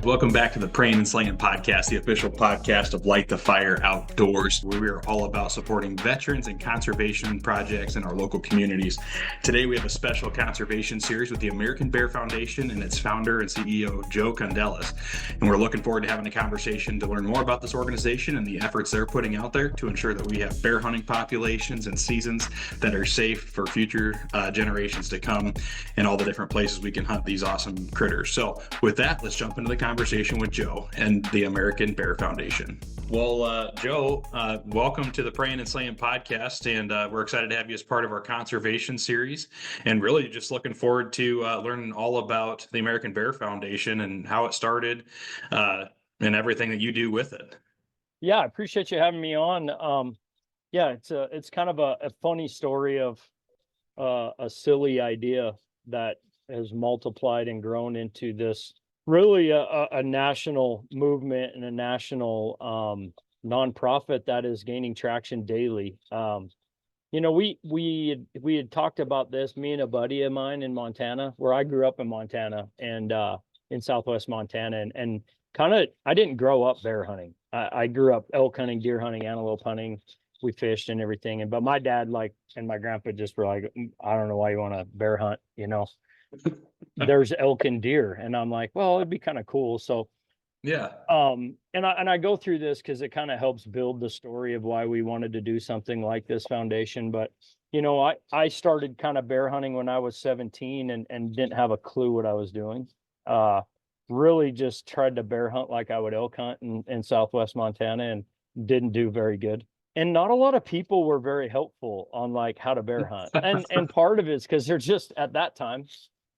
Welcome back to the Prayin and Slayin Podcast, the official podcast of Light the Fire Outdoors, where we are all about supporting veterans and conservation projects in our local communities. Today, we have a special conservation series with the American Bear Foundation and its founder and CEO, Joe Kondelis. And we're looking forward to having a conversation to learn more about this organization and the efforts they're putting out there to ensure that we have bear hunting populations and seasons that are safe for future generations to come and all the different places we can hunt these awesome critters. So with that, let's jump into the conversation with Joe and the American Bear Foundation. Well, Joe, welcome to the Prayin and Slayin Podcast, and we're excited to have you as part of our conservation series, and really just looking forward to learning all about the American Bear Foundation and how it started and everything that you do with it. Yeah, I appreciate you having me on. It's kind of a funny story of a silly idea that has multiplied and grown into this really a national movement and a national nonprofit that is gaining traction daily. We had talked about this, me and a buddy of mine in Montana, where I grew up in Montana and in Southwest Montana, and kind of, I didn't grow up bear hunting. I grew up elk hunting, deer hunting, antelope hunting. We fished and everything. But my dad, and my grandpa just were like, I don't know why you want to bear hunt, there's elk and deer. And I'm like, well, it'd be kind of cool. So yeah. And I go through this because it kind of helps build the story of why we wanted to do something like this foundation. But I started kind of bear hunting when I was 17 and didn't have a clue what I was doing. Really just tried to bear hunt like I would elk hunt in Southwest Montana and didn't do very good. And not a lot of people were very helpful on how to bear hunt. And part of it's because they're just at that time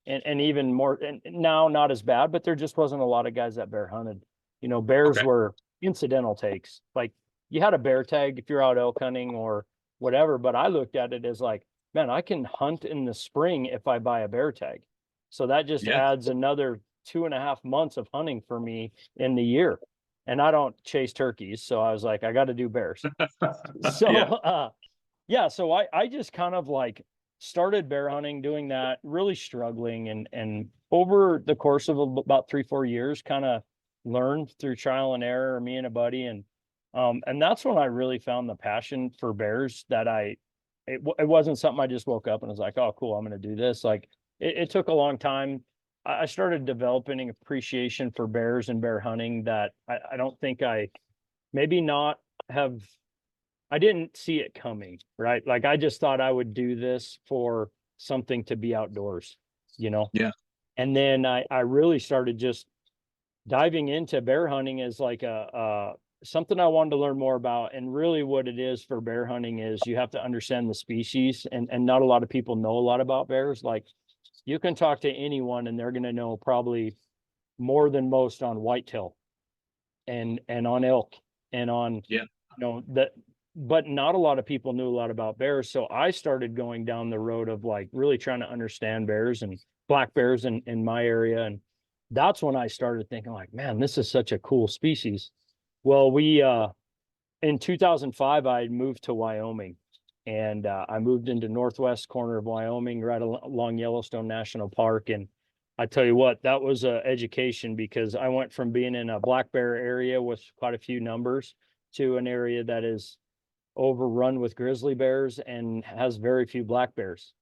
and even more, and now not as bad, but there just wasn't a lot of guys that bear hunted. Bears were incidental takes. Like you had a bear tag if you're out elk hunting or whatever, but I looked at it as man, I can hunt in the spring if I buy a bear tag. So that just adds another 2.5 months of hunting for me in the year. And I don't chase turkeys. So I was like, I got to do bears. So, so I just kind of started bear hunting, doing that, really struggling. And over the course of about 3-4 years, kind of learned through trial and error, me and a buddy. And that's when I really found the passion for bears that it wasn't something I just woke up and was like, oh, cool, I'm going to do this. It took a long time. I started developing an appreciation for bears and bear hunting that I don't think I didn't see it coming, right? I just thought I would do this for something to be outdoors, Yeah. And then I really started just diving into bear hunting as something I wanted to learn more about. And really what it is for bear hunting is you have to understand the species, and not a lot of people know a lot about bears. You can talk to anyone and they're going to know probably more than most on whitetail and on elk and on, but not a lot of people knew a lot about bears. So I started going down the road of really trying to understand bears and black bears in my area. And that's when I started thinking man, this is such a cool species. Well, in 2005, I moved to Wyoming. And I moved into northwest corner of Wyoming, right along Yellowstone National Park. And I tell you what, that was an education, because I went from being in a black bear area with quite a few numbers to an area that is overrun with grizzly bears and has very few black bears.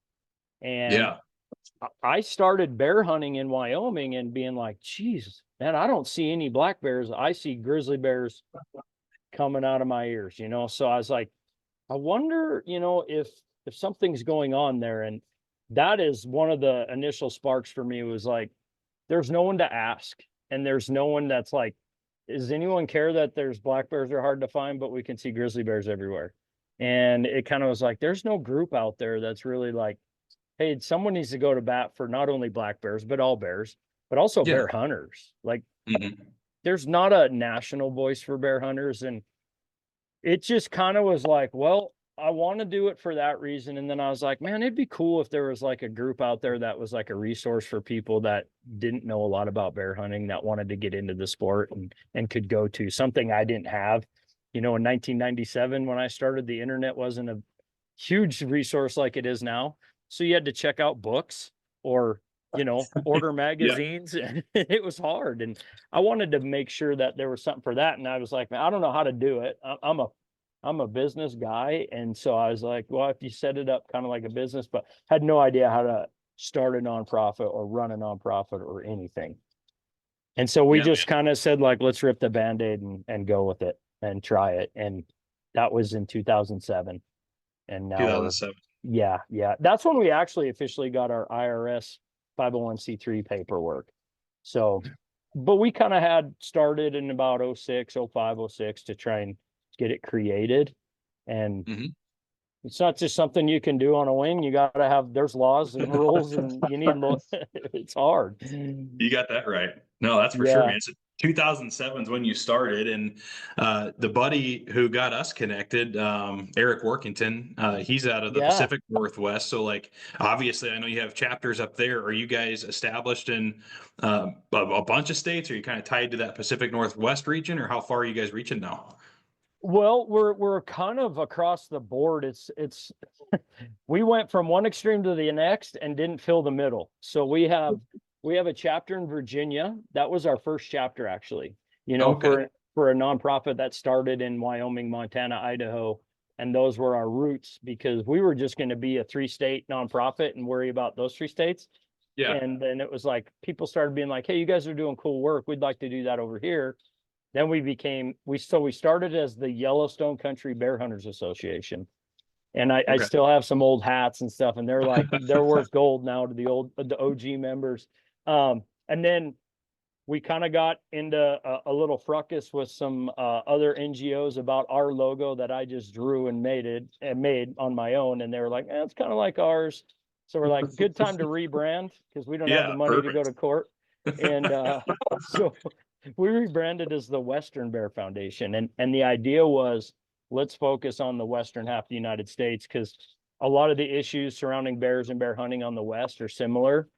And I started bear hunting in Wyoming and being like, geez, man, I don't see any black bears. I see grizzly bears coming out of my ears, So I was like, I wonder, if something's going on there. And that is one of the initial sparks for me, was there's no one to ask. And there's no one that's does anyone care that there's black bears are hard to find, but we can see grizzly bears everywhere? And it kind of was there's no group out there that's really hey, someone needs to go to bat for not only black bears, but all bears, but also bear hunters. There's not a national voice for bear hunters. And it just kind of was well, I want to do it for that reason. And then I was like, man, it'd be cool if there was a group out there that was a resource for people that didn't know a lot about bear hunting, that wanted to get into the sport and could go to something I didn't have. In 1997, when I started, the internet wasn't a huge resource like it is now. So you had to check out books or order magazines, and it was hard. And I wanted to make sure that there was something for that. And I was like, man, I don't know how to do it. I'm a business guy. And so I was like, well, if you set it up kind of like a business, but had no idea how to start a nonprofit or run a nonprofit or anything. And so we just kind of said, like, let's rip the Band-Aid and go with it and try it. And that was in 2007. And now 2007. Yeah. That's when we actually officially got our IRS 501c3 paperwork. So, but we kind of had started in about 06, 05, 06 to try and get it created. And it's not just something you can do on a wing. You got to there's laws and rules, and you need, it's hard. You got that right. No, that's for sure, man. So 2007 is when you started, and the buddy who got us connected, Eric Workington, he's out of the Pacific Northwest. So, like, obviously, I know you have chapters up there. Are you guys established in a bunch of states? Are you kind of tied to that Pacific Northwest region, or how far are you guys reaching now? Well, we're kind of across the board. It's we went from one extreme to the next and didn't fill the middle. So we have a chapter in Virginia. That was our first chapter, actually. For a nonprofit that started in Wyoming, Montana, Idaho, and those were our roots, because we were just going to be a 3-state nonprofit and worry about those 3 states. Yeah. And then it was like people started being like, "Hey, you guys are doing cool work. We'd like to do that over here." Then we started as the Yellowstone Country Bear Hunters Association. And I still have some old hats and stuff, and they're worth gold now to the OG members. And then we kind of got into a little fracas with some other NGOs about our logo that I just drew and made on my own. And they were like, it's kind of like ours. So we're like, good time to rebrand, because we don't have the money to go to court. And so we rebranded as the Western Bear Foundation. And the idea was, let's focus on the western half of the United States, because a lot of the issues surrounding bears and bear hunting on the West are similar.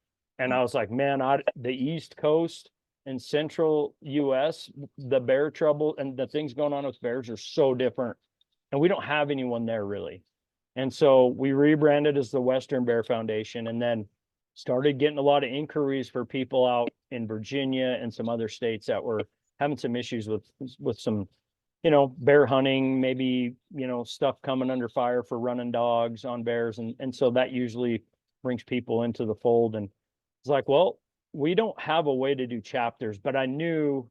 And I was like, man, the East Coast and central US, the bear trouble and the things going on with bears are so different. And we don't have anyone there really. And so we rebranded as the Western Bear Foundation, and then started getting a lot of inquiries for people out in Virginia and some other states that were having some issues with some, bear hunting, maybe, stuff coming under fire for running dogs on bears. And so that usually brings people into the fold. And it's like, well, we don't have a way to do chapters, but I knew,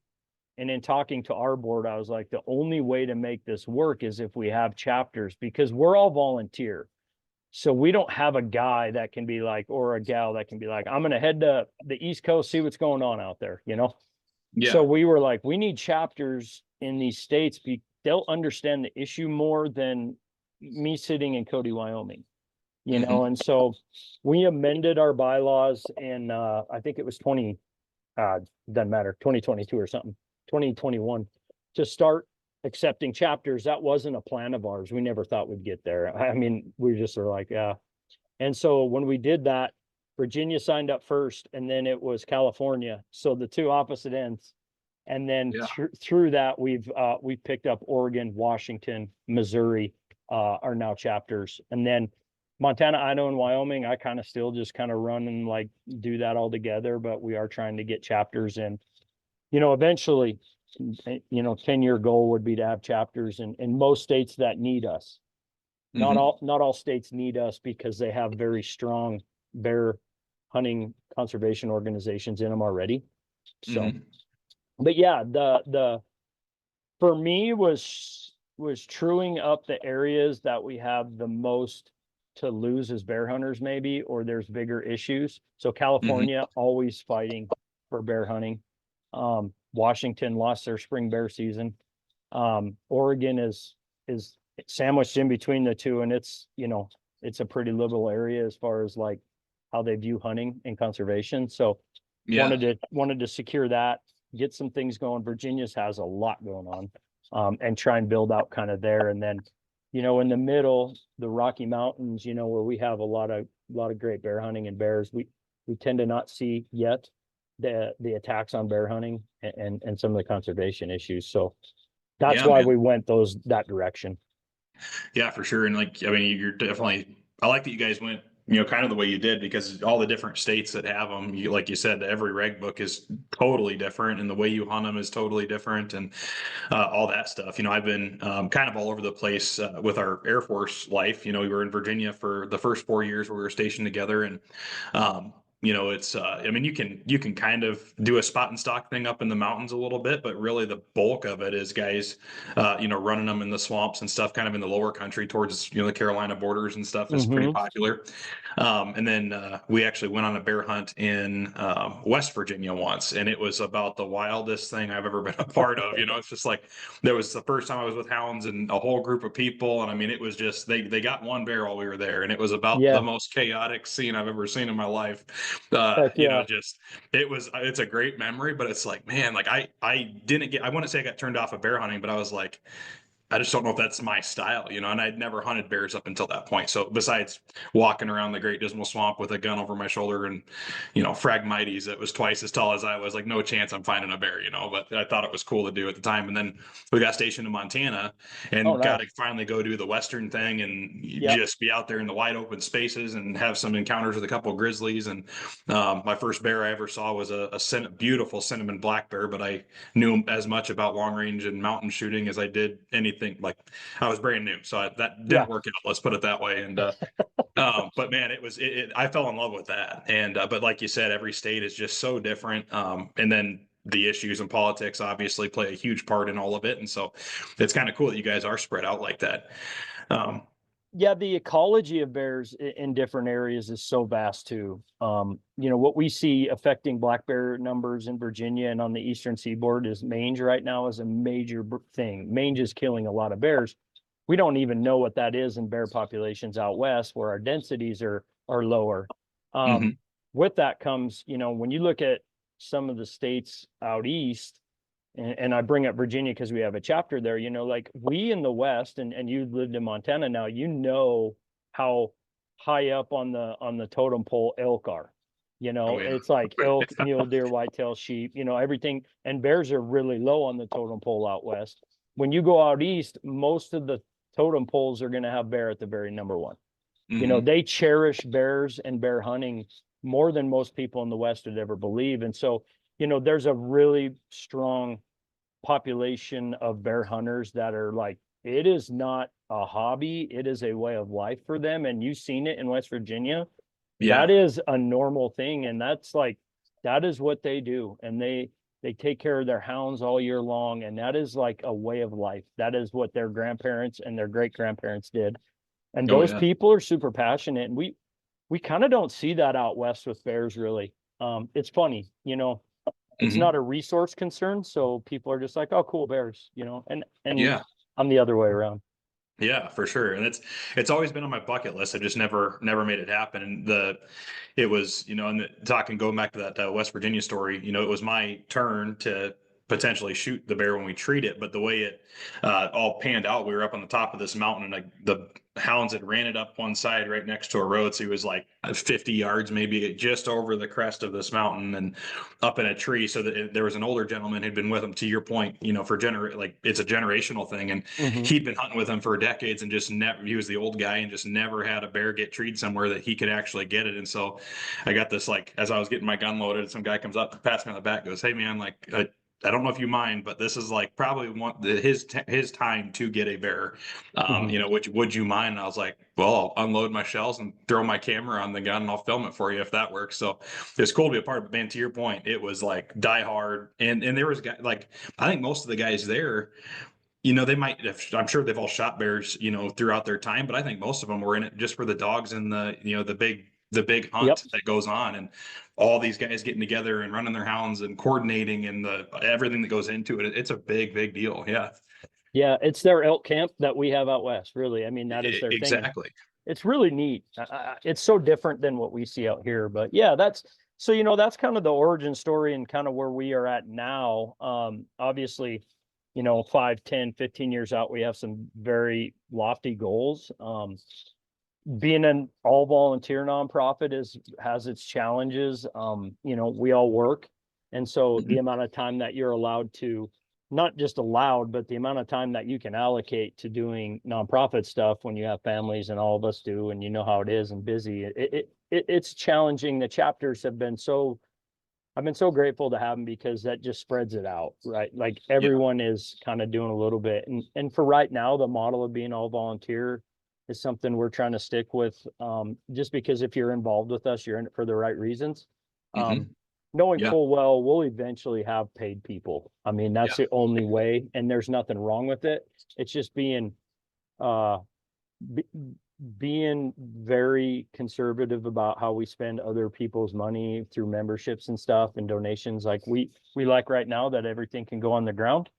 and in talking to our board, I was like, the only way to make this work is if we have chapters, because we're all volunteer. So we don't have a guy that can be like, or a gal that can be like, I'm going to head to the East Coast, see what's going on out there, Yeah. So we were like, we need chapters in these states. They'll understand the issue more than me sitting in Cody, Wyoming, And so we amended our bylaws in, I think it was doesn't matter, 2022 or something, 2021, to start accepting chapters. That wasn't a plan of ours. We never thought we'd get there. I mean, we just were like, yeah. And so when we did that, Virginia signed up first, and then it was California. So the two opposite ends. And then through that, we've picked up Oregon, Washington, Missouri are now chapters. And then Montana, Idaho, and Wyoming, I kind of still just kind of run and like do that all together, but we are trying to get chapters in, eventually. 10-year goal would be to have chapters in most states that need us. Not all states need us, because they have very strong bear hunting conservation organizations in them already. So, but yeah, the for me was truing up the areas that we have the most to lose as bear hunters, maybe, or there's bigger issues. So California always fighting for bear hunting. Washington lost their spring bear season. Oregon is sandwiched in between the two, and it's a pretty liberal area as far as like how they view hunting and conservation. So wanted to secure that, get some things going. Virginia's has a lot going on, and try and build out kind of there. And then, in the middle, the Rocky Mountains, where we have a lot of great bear hunting and bears, we tend to not see yet the attacks on bear hunting and some of the conservation issues. So that's why we went that direction. Yeah, for sure. And you're definitely, I like that you guys went kind of the way you did, because all the different states that have them, like you said, every reg book is totally different, and the way you hunt them is totally different, and all that stuff. I've been kind of all over the place with our Air Force life. We were in Virginia for the first 4 years where we were stationed together, and it's I mean, you can kind of do a spot and stock thing up in the mountains a little bit, but really the bulk of it is guys running them in the swamps and stuff, kind of in the lower country towards the Carolina borders and stuff is pretty popular. And then we actually went on a bear hunt in West Virginia once, and it was about the wildest thing I've ever been a part of. It's just like, there was the first time I was with hounds and a whole group of people, and I mean, it was just they got one bear while we were there, and it was about the most chaotic scene I've ever seen in my life. Heck yeah. It's a great memory, but it's like, man, like I wouldn't say I got turned off of bear hunting, but I was like, I just don't know if that's my style, and I'd never hunted bears up until that point. So besides walking around the Great Dismal Swamp with a gun over my shoulder and, Phragmites that was twice as tall as I was, like, no chance I'm finding a bear, but I thought it was cool to do at the time. And then we got stationed in Montana and got to finally go do the Western thing and just be out there in the wide open spaces and have some encounters with a couple of grizzlies. And my first bear I ever saw was a beautiful cinnamon black bear, but I knew as much about long range and mountain shooting as I did anything. Like, I was brand new, so that didn't work out. Let's put it that way. And but man, I fell in love with that. And but like you said, every state is just so different. And then the issues and politics obviously play a huge part in all of it. And so it's kind of cool that you guys are spread out like that. The ecology of bears in different areas is so vast too. What we see affecting black bear numbers in Virginia and on the eastern seaboard is mange right now is a major thing. Mange is killing a lot of bears. We don't even know what that is in bear populations out west, where our densities are lower. With that comes, when you look at some of the states out east, and I bring up Virginia because we have a chapter there, like we in the West, and you've lived in Montana now, how high up on the totem pole elk are. It's like elk, mule deer, whitetail, sheep, everything. And bears are really low on the totem pole out west. When you go out east, most of the totem poles are going to have bear at the very number one. They cherish bears and bear hunting more than most people in the West would ever believe. And so, there's a really strong population of bear hunters that are like, it is not a hobby, it is a way of life for them. And you've seen it in West Virginia. That is a normal thing. And that is what they do. And they take care of their hounds all year long. And that is like a way of life. That is what their grandparents and their great grandparents did. And those people are super passionate. And we kind of don't see that out west with bears, really. It's funny, it's not a resource concern. So people are just like, oh, cool, bears, and I'm the other way around. Yeah, for sure. And it's always been on my bucket list. I just never made it happen. And it was, and going back to that West Virginia story, it was my turn to potentially shoot the bear when we treat it. But the way it all panned out, we were up on the top of this mountain, and the hounds had ran it up one side right next to a road. So he was like 50 yards, maybe just over the crest of this mountain and up in a tree. So that there was an older gentleman who'd been with him, to your point, for it's a generational thing. And he'd been hunting with him for decades and just he was the old guy and just never had a bear get treed somewhere that he could actually get it. And so I got this, like, as I was getting my gun loaded, some guy comes up, pats me on the back, goes, "Hey man, like, I don't know if you mind, but this is like probably his time to get a bear. Would you mind?" And I was like, "Well, I'll unload my shells and throw my camera on the gun and I'll film it for you if that works." So it's cool to be a part of it. Man, to your point, it was like die hard. And there was guys, like, I think most of the guys there, they might have, I'm sure they've all shot bears, throughout their time, but I think most of them were in it just for the dogs and the big hunt that goes on, and all these guys getting together and running their hounds and coordinating and everything that goes into it. It's a big deal. Yeah, it's their elk camp that we have out west, really. I mean, that is their thing. Exactly. It's really neat. It's so different than what we see out here. But yeah, that's kind of the origin story and kind of where we are at now. Obviously, 5, 10, 15 years out, we have some very lofty goals. Being an all volunteer nonprofit has its challenges. We all work. And so the amount of time that you're allowed to not just allowed, but the amount of time that you can allocate to doing nonprofit stuff when you have families, and all of us do, and you know how it is and busy. It's challenging. The chapters have been so, I've been so grateful to have them, because that just spreads it out, right? Like everyone is kind of doing a little bit. And for right now, the model of being all volunteer is something we're trying to stick with. Just because if you're involved with us, you're in it for the right reasons. Mhm. Knowing Yeah. full well we'll eventually have paid people. I mean, that's Yeah. the only way, and there's nothing wrong with it. It's just being uh be, being very conservative about how we spend other people's money through memberships and stuff and donations. Like we like right now that everything can go on the ground.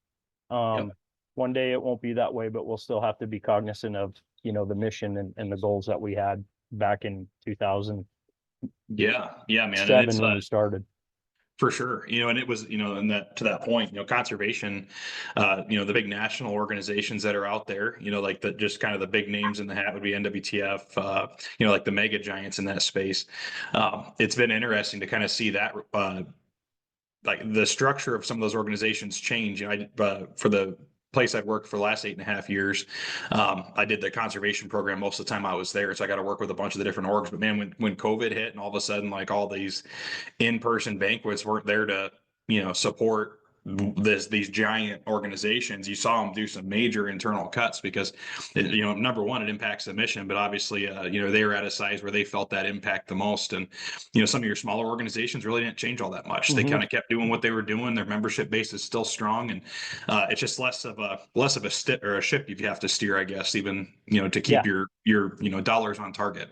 Yep. One day it won't be that way, but we'll still have to be cognizant of, the mission and the goals that we had back in 2007 Yeah. Yeah, man. And it's when we started. for sure, and it was, and that to that point, conservation, the big national organizations that are out there, like the just kind of the big names in the hat would be NWTF, like the mega giants in that space. It's been interesting to kind of see that, like the structure of some of those organizations change. For the place I've worked for the last 8.5 years, I did the conservation program most of the time I was there, so I got to work with a bunch of the different orgs. But man, when COVID hit and all of a sudden, like all these in-person banquets weren't there to support these giant organizations, you saw them do some major internal cuts because number one, it impacts the mission, but obviously they were at a size where they felt that impact the most. And some of your smaller organizations really didn't change all that much. They kind of kept doing what they were doing. Their membership base is still strong, and it's just less of a ship you have to steer, I guess, even to keep Yeah. your dollars on target.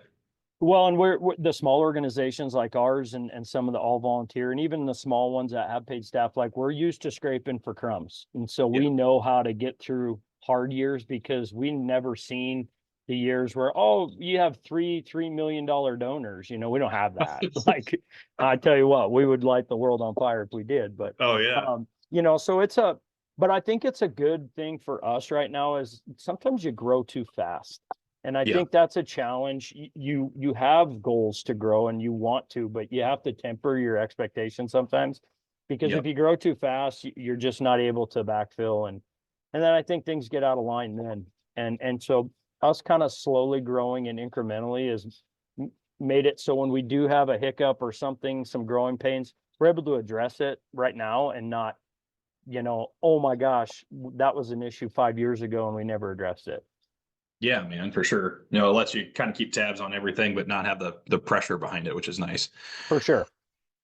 Well, and we're the small organizations like ours, and some of the all volunteer, and even the small ones that have paid staff, like we're used to scraping for crumbs. And so Yeah. we know how to get through hard years, because we never seen the years where, oh, you have $3 million donors. We don't have that. Like, I tell you what, we would light the world on fire if we did. But Oh yeah. so but I think it's a good thing for us right now, is sometimes you grow too fast. And I Yeah. think that's a challenge. You have goals to grow and you want to, but you have to temper your expectations sometimes, because Yep. if you grow too fast, you're just not able to backfill, and then I think things get out of line then. And so us kind of slowly growing and incrementally is made it so when we do have a hiccup or something, some growing pains, we're able to address it right now and not, oh my gosh, that was an issue 5 years ago and we never addressed it. Yeah, man, for sure. It lets you kind of keep tabs on everything, but not have the pressure behind it, which is nice. For sure.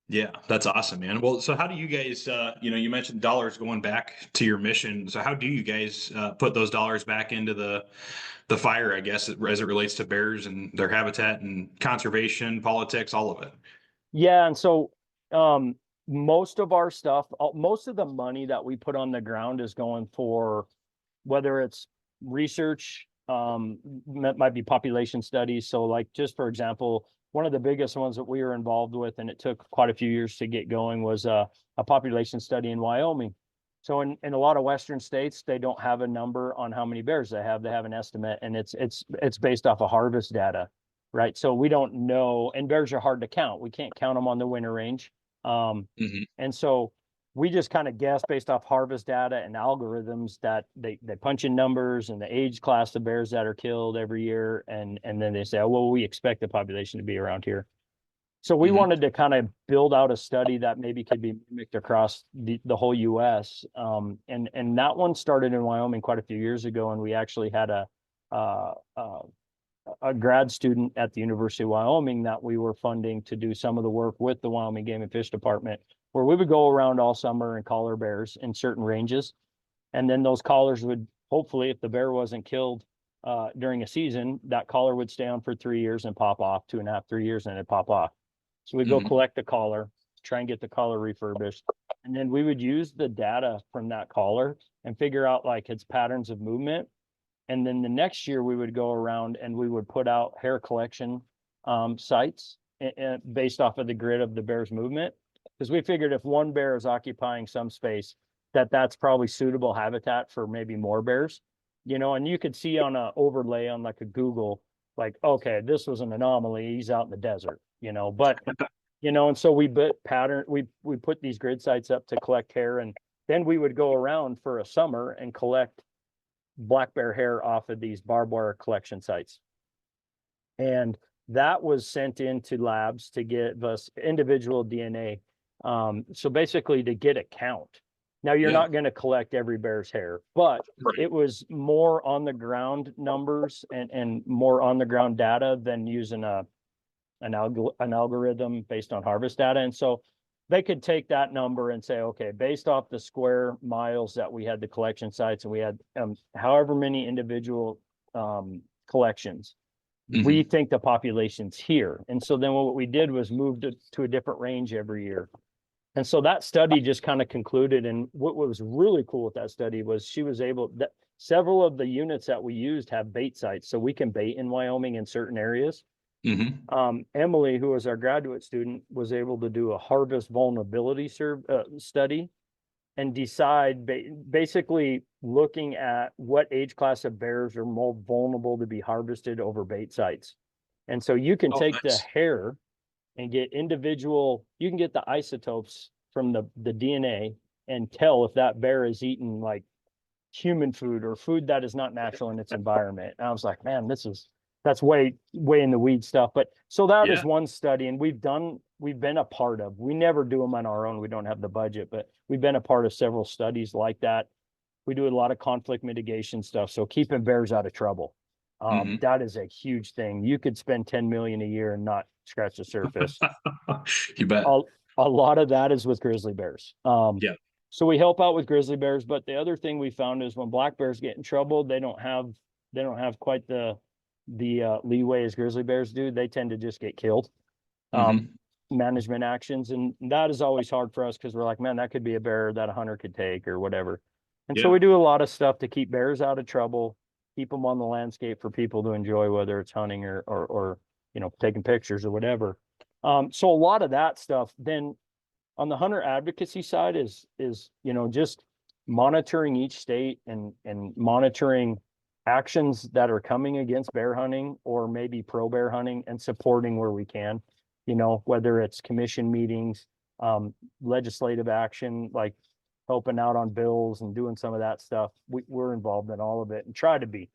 Yeah, that's awesome, man. Well, so how do you guys, you mentioned dollars going back to your mission. So how do you guys put those dollars back into the fire, I guess, as it relates to bears and their habitat and conservation, politics, all of it? Yeah, and so most of our stuff, most of the money that we put on the ground is going for, whether it's research, might be population studies. So like, just for example, one of the biggest ones that we were involved with, and it took quite a few years to get going, was a population study in Wyoming. So in a lot of Western states, they don't have a number on how many bears they have. They have an estimate, and it's based off of harvest data, right? So we don't know, and bears are hard to count. We can't count them on the winter range. Hmm. And so we just kind of guess based off harvest data and algorithms that they punch in numbers and the age class of bears that are killed every year. And then they say, oh, well, we expect the population to be around here. So we Hmm. wanted to kind of build out a study that maybe could be mimicked across the whole US. And that one started in Wyoming quite a few years ago. And we actually had uh, a grad student at the University of Wyoming that we were funding to do some of the work with the Wyoming Game and Fish Department, where we would go around all summer and collar bears in certain ranges. And then those collars would, hopefully, if the bear wasn't killed during a season, that collar would stay on for 3 years and pop off, 2.5, 3 years, and it'd pop off. So we'd go Hmm. collect the collar, try and get the collar refurbished. And then we would use the data from that collar and figure out like its patterns of movement. And then the next year we would go around and we would put out hair collection sites based off of the grid of the bear's movement. Because we figured if one bear is occupying some space, that's probably suitable habitat for maybe more bears, and you could see on a overlay on like a Google, like, okay, this was an anomaly. He's out in the desert, but and so we put these grid sites up to collect hair, and then we would go around for a summer and collect black bear hair off of these barbed wire collection sites. And that was sent into labs to give us individual DNA. So basically to get a count. Now you're not going to collect every bear's hair, but it was more on the ground numbers and more on the ground data than using an algorithm based on harvest data. And so they could take that number and say, okay, based off the square miles that we had the collection sites and we had however many individual collections, we think the population's here. And so then what we did was moved it to a different range every year. And so that study just kind of concluded. And what was really cool with that study was she was able that several of the units that we used have bait sites. So we can bait in Wyoming in certain areas. Emily, who was our graduate student, was able to do a harvest vulnerability study and decide basically looking at what age class of bears are more vulnerable to be harvested over bait sites. And so you can take the hair and get individual, you can get the isotopes from the DNA and tell if that bear is eating like human food or food that is not natural in its environment. And I was like, man, that's way in the weed stuff. But so that is one study, and we've been a part of, we never do them on our own. We don't have the budget, but we've been a part of several studies like that. We do a lot of conflict mitigation stuff. So keeping bears out of trouble. That is a huge thing. You could spend 10 million a year and not scratch the surface. You bet. A lot of that is with grizzly bears. So we help out with grizzly bears, but the other thing we found is when black bears get in trouble, they don't have quite the leeway as grizzly bears do. They tend to just get killed. Management actions, and that is always hard for us because we're like, man, that could be a bear that a hunter could take or whatever. And so we do a lot of stuff to keep bears out of trouble, keep them on the landscape for people to enjoy, whether it's hunting or taking pictures or whatever. So a lot of that stuff. Then on the hunter advocacy side is just monitoring each state and monitoring actions that are coming against bear hunting or maybe pro bear hunting and supporting where we can, whether it's commission meetings, legislative action, like helping out on bills and doing some of that stuff. We're involved in all of it and try to be,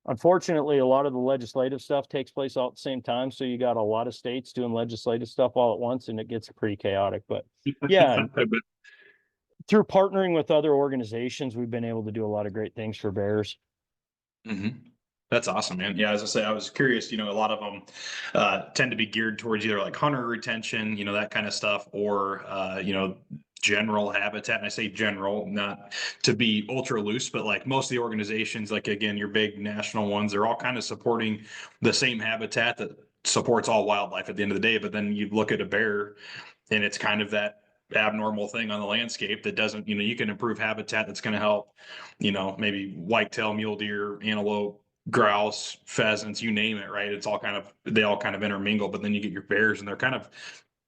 unfortunately, a lot of the legislative stuff takes place all at the same time. So you got a lot of states doing legislative stuff all at once and it gets pretty chaotic, but through partnering with other organizations, we've been able to do a lot of great things for bears. That's awesome, man. Yeah, as I say, I was curious, a lot of them tend to be geared towards either like hunter retention, that kind of stuff, or, general habitat. And I say general, not to be ultra loose, but like most of the organizations, like again, your big national ones, they're all kind of supporting the same habitat that supports all wildlife at the end of the day. But then you look at a bear and it's kind of that abnormal thing on the landscape that doesn't, you can improve habitat that's going to help, maybe whitetail, mule deer, antelope, grouse, pheasants, you name it, right? They all kind of intermingle, but then you get your bears and they're kind of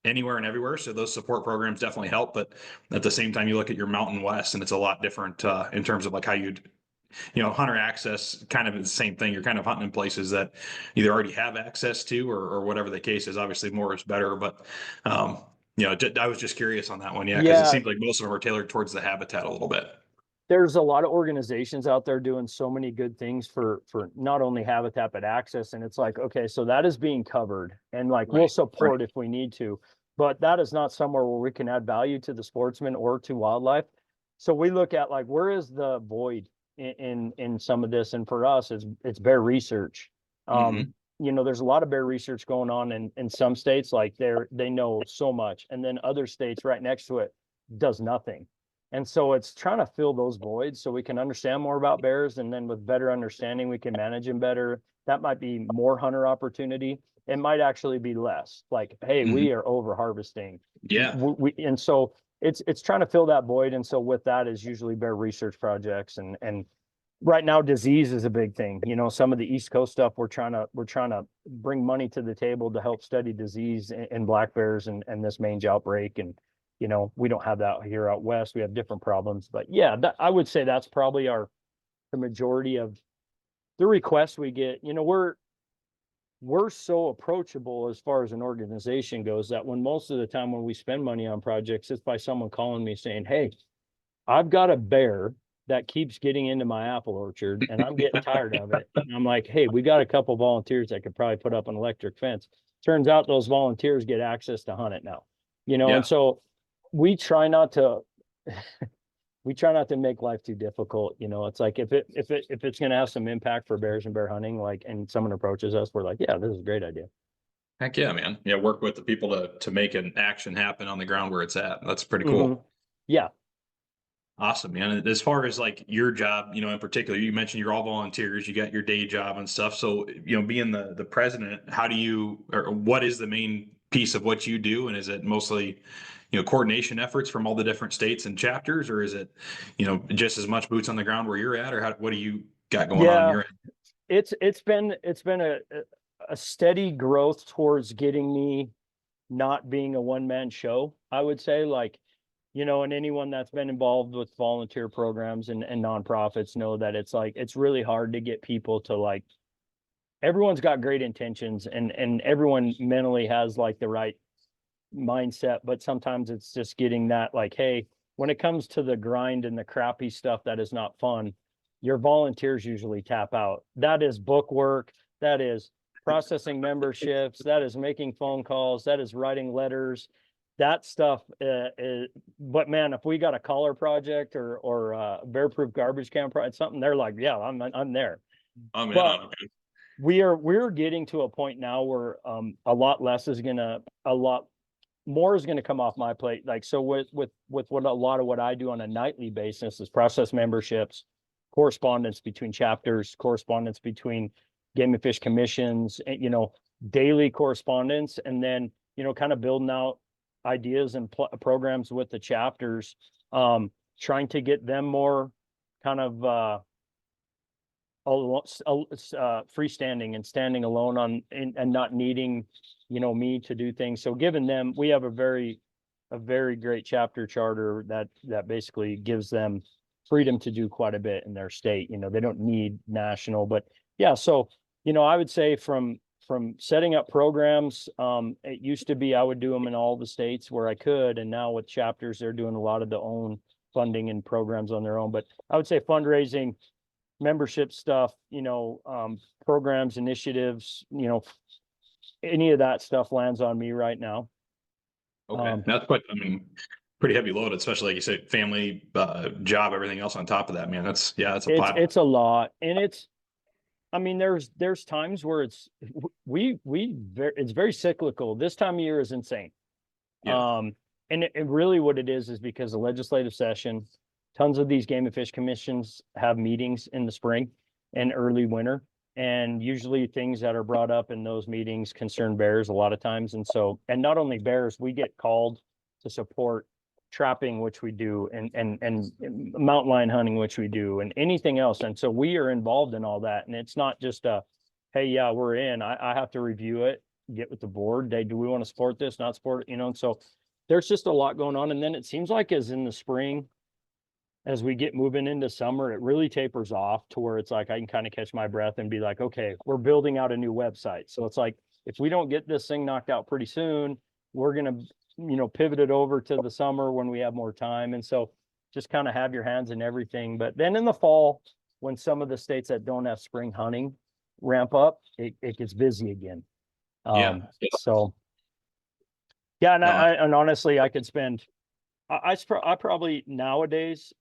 anywhere and everywhere. So those support programs definitely help. But at the same time, you look at your Mountain West and it's a lot different in terms of like how you'd, hunter access kind of the same thing. You're kind of hunting in places that either already have access to or whatever the case is. Obviously more is better, but I was just curious on that one. Yeah. Cause it seems like most of them are tailored towards the habitat a little bit. There's a lot of organizations out there doing so many good things for not only habitat, but access. And it's like, okay, so that is being covered and like, we'll support if we need to, but that is not somewhere where we can add value to the sportsman or to wildlife. So we look at like, where is the void in some of this? And for us, it's bear research. There's a lot of bear research going on in some states, like they know so much. And then other states right next to it does nothing. And so it's trying to fill those voids so we can understand more about bears. And then with better understanding, we can manage them better. That might be more hunter opportunity. It might actually be less like, hey, we are over harvesting. And so it's trying to fill that void. And so with that is usually bear research projects. And right now, disease is a big thing. Some of the East Coast stuff, we're trying to bring money to the table to help study disease in black bears and this mange outbreak. And we don't have that here out west. We have different problems, but I would say that's probably the majority of the requests we get. we're so approachable as far as an organization goes that when most of the time when we spend money on projects, it's by someone calling me saying, hey, I've got a bear that keeps getting into my apple orchard and I'm getting tired of it. And I'm like, hey, we got a couple volunteers that could probably put up an electric fence. Turns out those volunteers get access to hunt it now, Yeah. and so we try not to we try not to make life too difficult. It's like if it's going to have some impact for bears and bear hunting, like, and someone approaches us, we're like, yeah, this is a great idea. Heck yeah, man. Yeah, work with the people to make an action happen on the ground where it's at. That's pretty Mm-hmm. cool. Yeah. Awesome, man. And as far as like your job, in particular, you mentioned you're all volunteers, you got your day job and stuff. So, being the president, how do you, or what is the main piece of what you do? And is it mostly, coordination efforts from all the different states and chapters, or is it, just as much boots on the ground where you're at, or what do you got going on your end? It's been a steady growth towards getting me not being a one-man show, I would say. Like, and anyone that's been involved with volunteer programs and nonprofits know that it's like, it's really hard to get people to, like, everyone's got great intentions and everyone mentally has like the right mindset, but sometimes it's just getting that, like, hey, when it comes to the grind and the crappy stuff that is not fun, your volunteers usually tap out. That is book work, that is processing memberships, that is making phone calls, that is writing letters, that stuff. But man, if we got a collar project or bear proof garbage can project, something, they're like, yeah, I'm there. I'm in But on it. we're getting to a point now where a lot more is going to come off my plate. Like, so with what a lot of what I do on a nightly basis is process memberships, correspondence between chapters, correspondence between game and fish commissions, and, daily correspondence, and then, kind of building out ideas and programs with the chapters, trying to get them more kind of freestanding and standing alone and not needing, me to do things. So giving them, we have a very great chapter charter that basically gives them freedom to do quite a bit in their state. They don't need national, but yeah. So, I would say from setting up programs, it used to be I would do them in all the states where I could, and now with chapters, they're doing a lot of their own funding and programs on their own. But I would say fundraising, membership stuff, programs, initiatives, any of that stuff lands on me right now. Okay. That's quite, pretty heavy load, especially like you said, family, job, everything else on top of that, man. That's a lot. It's a lot. And there's times where it's very cyclical. This time of year is insane. Yeah. And it really what it is because the legislative session, tons of these game and fish commissions have meetings in the spring and early winter. And usually things that are brought up in those meetings concern bears a lot of times. And so, and not only bears, we get called to support trapping, which we do, and mountain lion hunting, which we do, and anything else. And so we are involved in all that. And it's not just hey, yeah, we're in. I have to review it, get with the board. Do we want to support this, not support it, and so there's just a lot going on. And then it seems like as in the spring, as we get moving into summer, it really tapers off to where it's like I can kind of catch my breath and be like, okay, we're building out a new website. So it's like, if we don't get this thing knocked out pretty soon, we're going to, pivot it over to the summer when we have more time. And so just kind of have your hands in everything. But then in the fall, when some of the states that don't have spring hunting ramp up, it gets busy again. So yeah. And honestly, I could spend, I probably nowadays,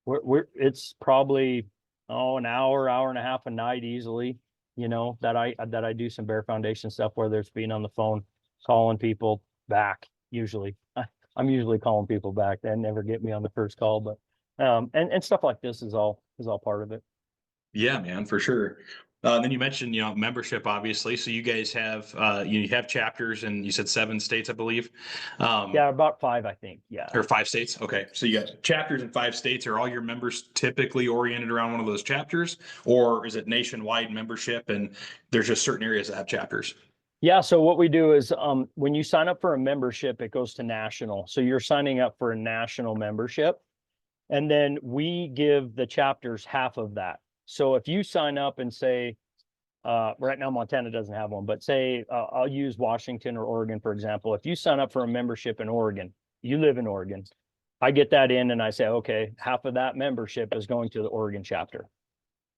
it's probably an hour and a half a night easily, that I do some Bear Foundation stuff, whether it's being on the phone, calling people back. Usually I'm usually calling people back. They never get me on the first call, but and stuff like this is all part of it. Yeah, man, for sure. Then you mentioned, membership, obviously. So you guys have, you have chapters, and you said 7 states, I believe. Yeah, about 5, I think. Yeah. Or 5 states. Okay. So you got chapters in 5 states. Are all your members typically oriented around one of those chapters, or is it nationwide membership and there's just certain areas that have chapters? Yeah. So what we do is, when you sign up for a membership, it goes to national. So you're signing up for a national membership, and then we give the chapters half of that. So if you sign up and say, right now Montana doesn't have one, but say I'll use Washington or Oregon, for example. If you sign up for a membership in Oregon, you live in Oregon, I get that in and I say, okay, half of that membership is going to the Oregon chapter.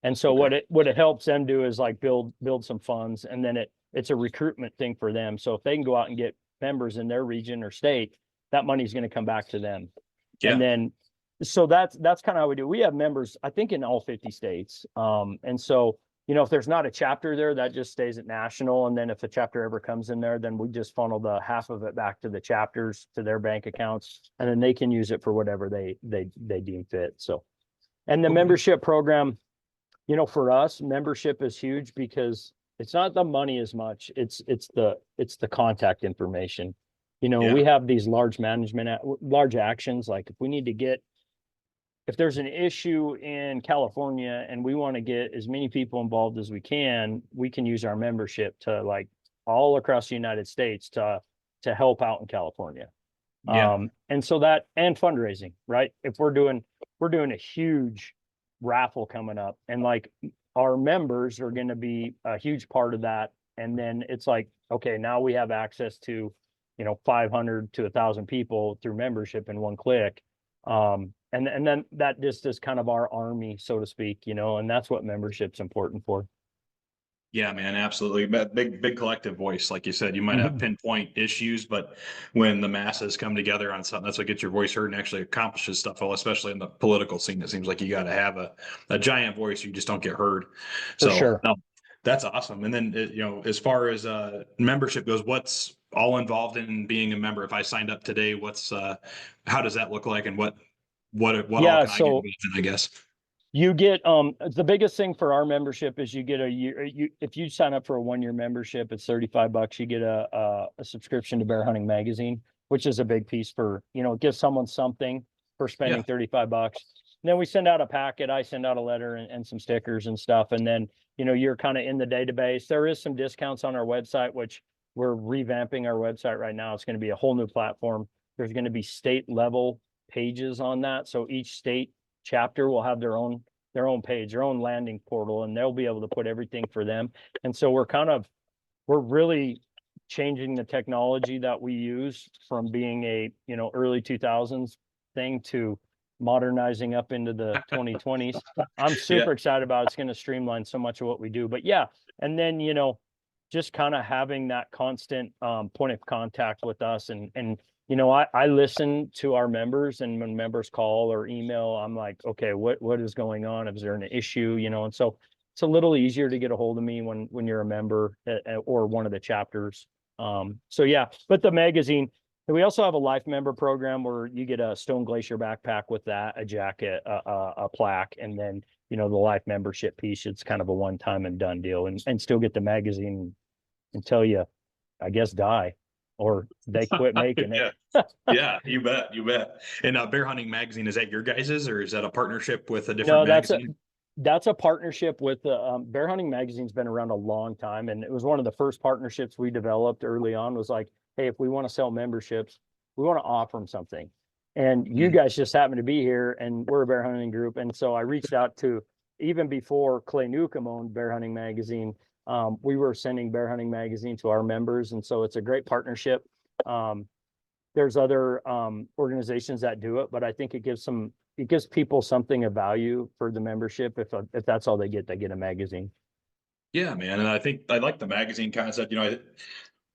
And so Okay. what it helps them do is like build some funds, and then it's a recruitment thing for them. So if they can go out and get members in their region or state, that money's going to come back to them. And Yeah. then so that's kind of how we do. We have members, I think, in all 50 states. And so, if there's not a chapter there, that just stays at national. And then if a chapter ever comes in there, then we just funnel the half of it back to the chapters, to their bank accounts, and then they can use it for whatever they deem fit. So, and the Okay. membership program, for us, membership is huge because it's not the money as much. It's the contact information. Yeah. We have these large actions. Like if there's an issue in California and we want to get as many people involved as we can use our membership to, like, all across the United States to help out in California. Yeah. And so and fundraising, right? If we're doing a huge raffle coming up, and like our members are going to be a huge part of that. And then it's like, okay, now we have access to, 500 to 1,000 people through membership in one click. And then that just is kind of our army, so to speak, and that's what membership's important for. Yeah, man, absolutely. Big collective voice. Like you said, you might have pinpoint issues, but when the masses come together on something, that's what gets your voice heard and actually accomplishes stuff. Well, especially in the political scene, it seems like you got to have a giant voice. You just don't get heard. For So sure. no, that's awesome. And then, as far as membership goes, what's all involved in being a member? If I signed up today, how does that look like, and what all Yeah. can I get So involved in, I guess? you get the biggest thing for our membership is you get a year. If you sign up for a 1-year membership, it's $35. You get a subscription to Bear Hunting Magazine, which is a big piece for, it gives someone something for spending Yeah. $35. And then we send out a packet. I send out a letter and some stickers and stuff. And then, you're kind of in the database. There is some discounts on our website, which we're revamping our website right now. It's going to be a whole new platform. There's going to be state level pages on that. So each state chapter will have their own page, their own landing portal, and they'll be able to put everything for them. And so we're really changing the technology that we use from being a, early 2000s thing to modernizing up into the 2020s. I'm super excited about it. It's going to streamline so much of what we do. But yeah, and then, just kind of having that constant point of contact with us. And I listen to our members, and when members call or email, I'm like, okay, what is going on? Is there an issue? And so it's a little easier to get a hold of me when you're a member or one of the chapters. So yeah, but the magazine, we also have a life member program where you get a Stone Glacier backpack with that, a jacket, a plaque, and then, the life membership piece. It's kind of a one-time and done deal, and still get the magazine until you, I guess, die or they quit making it. Yeah, you bet. And Bear Hunting Magazine, is that your guys's, or is that a partnership with a different magazine? That's a partnership with Bear Hunting Magazine's been around a long time, and it was one of the first partnerships we developed early on. Was like, hey, if we want to sell memberships, we want to offer them something. And you guys just happen to be here, and we're a bear hunting group. And so I reached out to, even before Clay Newcomb owned Bear Hunting Magazine, we were sending Bear Hunting Magazine to our members. And so it's a great partnership. There's other organizations that do it, but I think it gives people something of value for the membership. If that's all they get a magazine. Yeah, man. And I think I like the magazine concept.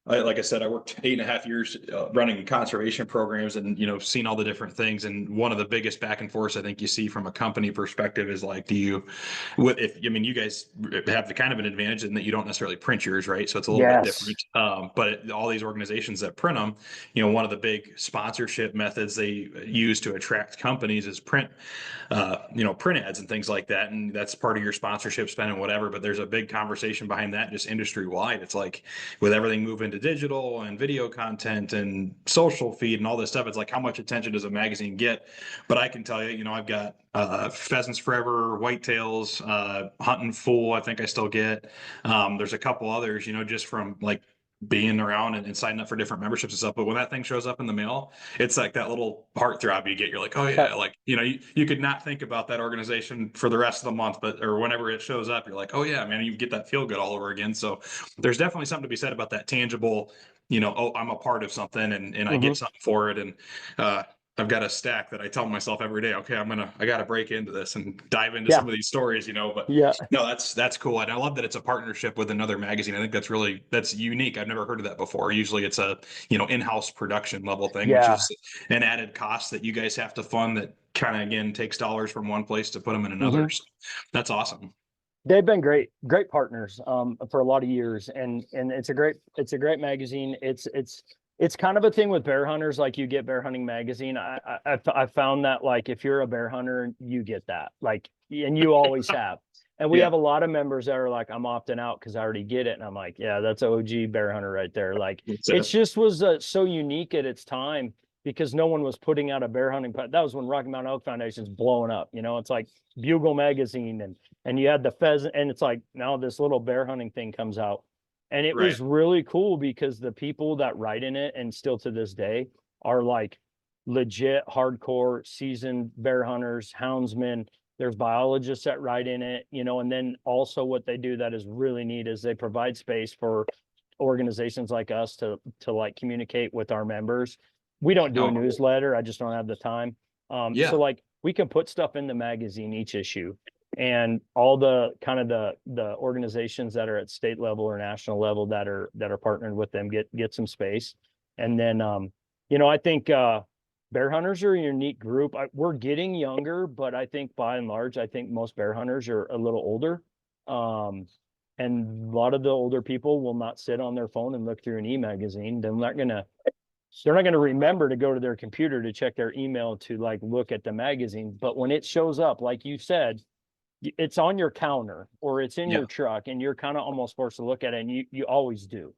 Like I said, I worked 8.5 years running conservation programs, and seen all the different things. And one of the biggest back and forths I think you see from a company perspective is like, you guys have the kind of an advantage in that you don't necessarily print yours, right? So it's a little bit different. But all these organizations that print them, one of the big sponsorship methods they use to attract companies is print ads and things like that. And that's part of your sponsorship spend and whatever. But there's a big conversation behind that, just industry wide. It's like, with everything moving to digital and video content and social feed and all this stuff, it's like, how much attention does a magazine get? But I can tell you, I've got Pheasants Forever, Whitetails, Hunting Full, I think I still get. There's a couple others, just from like being around and signing up for different memberships and stuff. But when that thing shows up in the mail, it's like that little heartthrob you get. You're like, oh yeah, like, you could not think about that organization for the rest of the month, or whenever it shows up, you're like, oh yeah, man, you get that feel good all over again. So there's definitely something to be said about that tangible, oh, I'm a part of something and I get something for it. And, I've got a stack that I tell myself every day, okay, I got to break into this and dive into some of these stories, but no, that's cool. And I love that it's a partnership with another magazine. I think that's unique. I've never heard of that before. Usually it's a, in-house production level thing, which is an added cost that you guys have to fund that kind of, again, takes dollars from one place to put them in another. So that's awesome. They've been great partners for a lot of years, and it's a great magazine. It's kind of a thing with bear hunters, like you get Bear Hunting Magazine. I found that, like, if you're a bear hunter, you get that, like, and you always have. And we have a lot of members that are like, I'm opting out because I already get it. And I'm like, yeah, that's OG bear hunter right there. Like, it just was so unique at its time because no one was putting out a bear hunting. That was when Rocky Mountain Elk Foundation's blowing up. It's like Bugle Magazine and you had the pheasant, and it's like now this little bear hunting thing comes out. And it was really cool because the people that write in it, and still to this day, are like legit hardcore seasoned bear hunters, houndsmen. There's biologists that write in it, and then also what they do that is really neat is they provide space for organizations like us to like communicate with our members. We don't do a newsletter. I just don't have the time. So like we can put stuff in the magazine each issue. And all the kind of the organizations that are at state level or national level that are partnered with them get some space. And then I think bear hunters are a unique group. We're getting younger, but I think by and large, I think most bear hunters are a little older. And a lot of the older people will not sit on their phone and look through an e-magazine. They're not gonna remember to go to their computer to check their email to like look at the magazine. But when it shows up, like you said, it's on your counter or it's in your truck, and you're kind of almost forced to look at it, and you always do.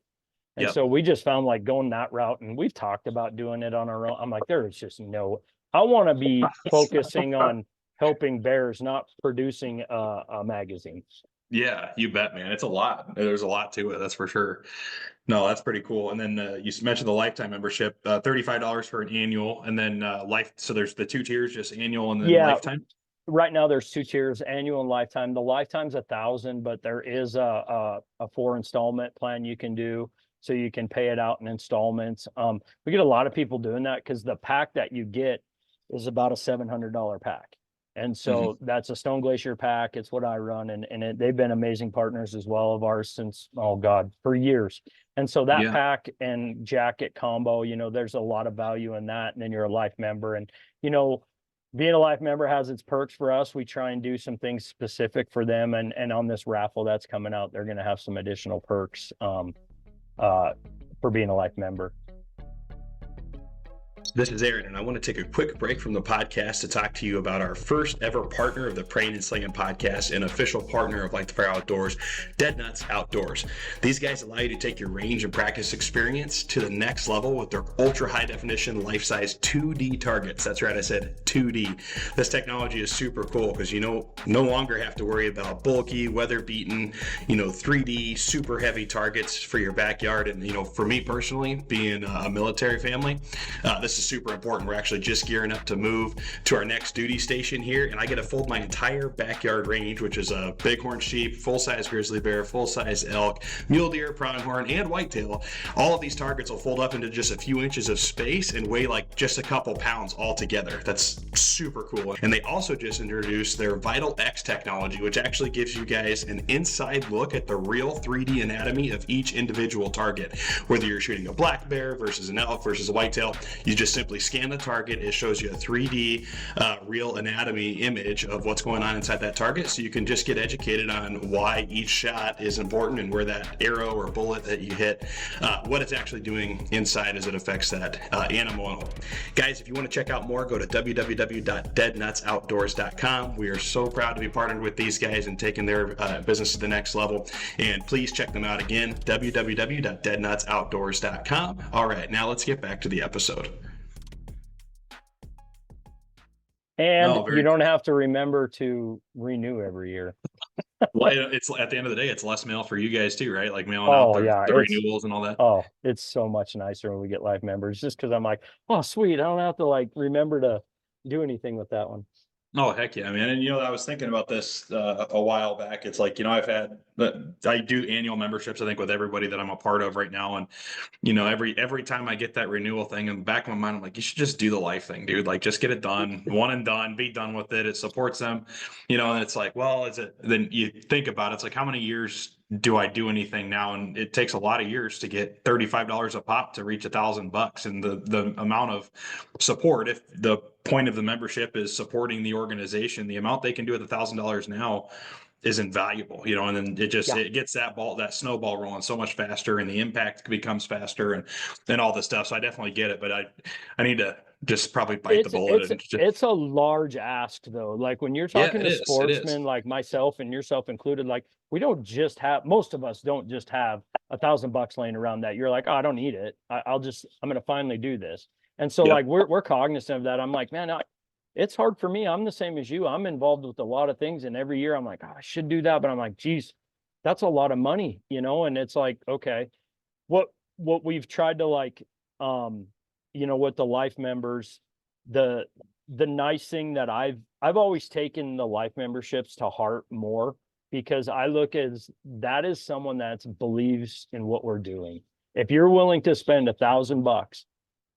And so we just found like going that route, and we've talked about doing it on our own. I'm like, there's just I want to be focusing on helping bears, not producing a magazine. Yeah, you bet, man. It's a lot. There's a lot to it. That's for sure. No, that's pretty cool. And then you mentioned the lifetime membership, $35 for an annual, and then life. So there's the two tiers, just annual and then lifetime. Right now there's two tiers, annual and lifetime. The lifetime's $1,000, but there is a 4 installment plan you can do, so you can pay it out in installments. We get a lot of people doing that because the pack that you get is about a $700 pack. And so that's a Stone Glacier pack. It's what I run, and they've been amazing partners as well of ours since, for years. And so that pack and jacket combo, there's a lot of value in that. And then you're a life member, and being a life member has its perks for us. We try and do some things specific for them. And on this raffle that's coming out, they're going to have some additional perks for being a life member. This is Aaron, and I want to take a quick break from the podcast to talk to you about our first ever partner of the Prayin and Slayin Podcast, an official partner of Light the Fire Outdoors, Dead Nuts Outdoors. These guys allow you to take your range and practice experience to the next level with their ultra high definition, life-size 2D targets. That's right, I said 2D. This technology is super cool because you no longer have to worry about bulky, weather-beaten, 3D super heavy targets for your backyard. And for me personally, being a military family, this is super important. We're actually just gearing up to move to our next duty station here, and I get to fold my entire backyard range, which is a bighorn sheep, full-size grizzly bear, full-size elk, mule deer, pronghorn, and whitetail. All of these targets will fold up into just a few inches of space and weigh like just a couple pounds all together. That's super cool. And they also just introduced their Vital X technology, which actually gives you guys an inside look at the real 3D anatomy of each individual target. Whether you're shooting a black bear versus an elk versus a whitetail, you just simply scan the target. It shows you a 3D real anatomy image of what's going on inside that target, so you can just get educated on why each shot is important and where that arrow or bullet that you hit, what it's actually doing inside as it affects that animal. Guys, if you want to check out more, go to www.deadnutsoutdoors.com. We are so proud to be partnered with these guys and taking their business to the next level. And please check them out again, www.deadnutsoutdoors.com. All right, now let's get back to the episode. And you don't have to remember to renew every year. Well, it's at the end of the day, it's less mail for you guys too, right? Like mailing out Oh yeah, the renewals and all that. it's so much nicer when we get live members, just because I'm like, oh sweet, I don't have to like remember to do anything with that one. Oh, heck yeah, man. And I was thinking about this a while back. It's like, I do annual memberships, I think, with everybody that I'm a part of right now. And every time I get that renewal thing in the back of my mind, I'm like, you should just do the life thing, dude. Like, just get it done, one and done, be done with it. It supports them, and it's like, well, then you think about it, it's like, how many years do I do anything now? And it takes a lot of years to get $35 a pop to reach $1,000. And the amount of support, if the point of the membership is supporting the organization, the amount they can do at $1,000 now is invaluable, and then Yeah, it gets that snowball rolling so much faster, and the impact becomes faster, and all this stuff. So I definitely get it, but I need to just probably bite the bullet and just, it's a large ask though. Like when you're yeah, talking it to is. It is. sportsmen like myself and yourself included, like we don't just have, most of us don't just have $1,000 laying around that you're like, oh, I don't need it. I'm going to finally do this. And so Yep. like we're cognizant of that. I'm like, man, it's hard for me. I'm the same as you. I'm involved with a lot of things, and every year I'm like, oh, I should do that, but I'm like, geez, that's a lot of money, and it's like, okay, what we've tried to like, with the life members, the the nice thing that I've always taken the life memberships to heart more, because I look as that is someone that believes in what we're doing. If you're willing to spend $1,000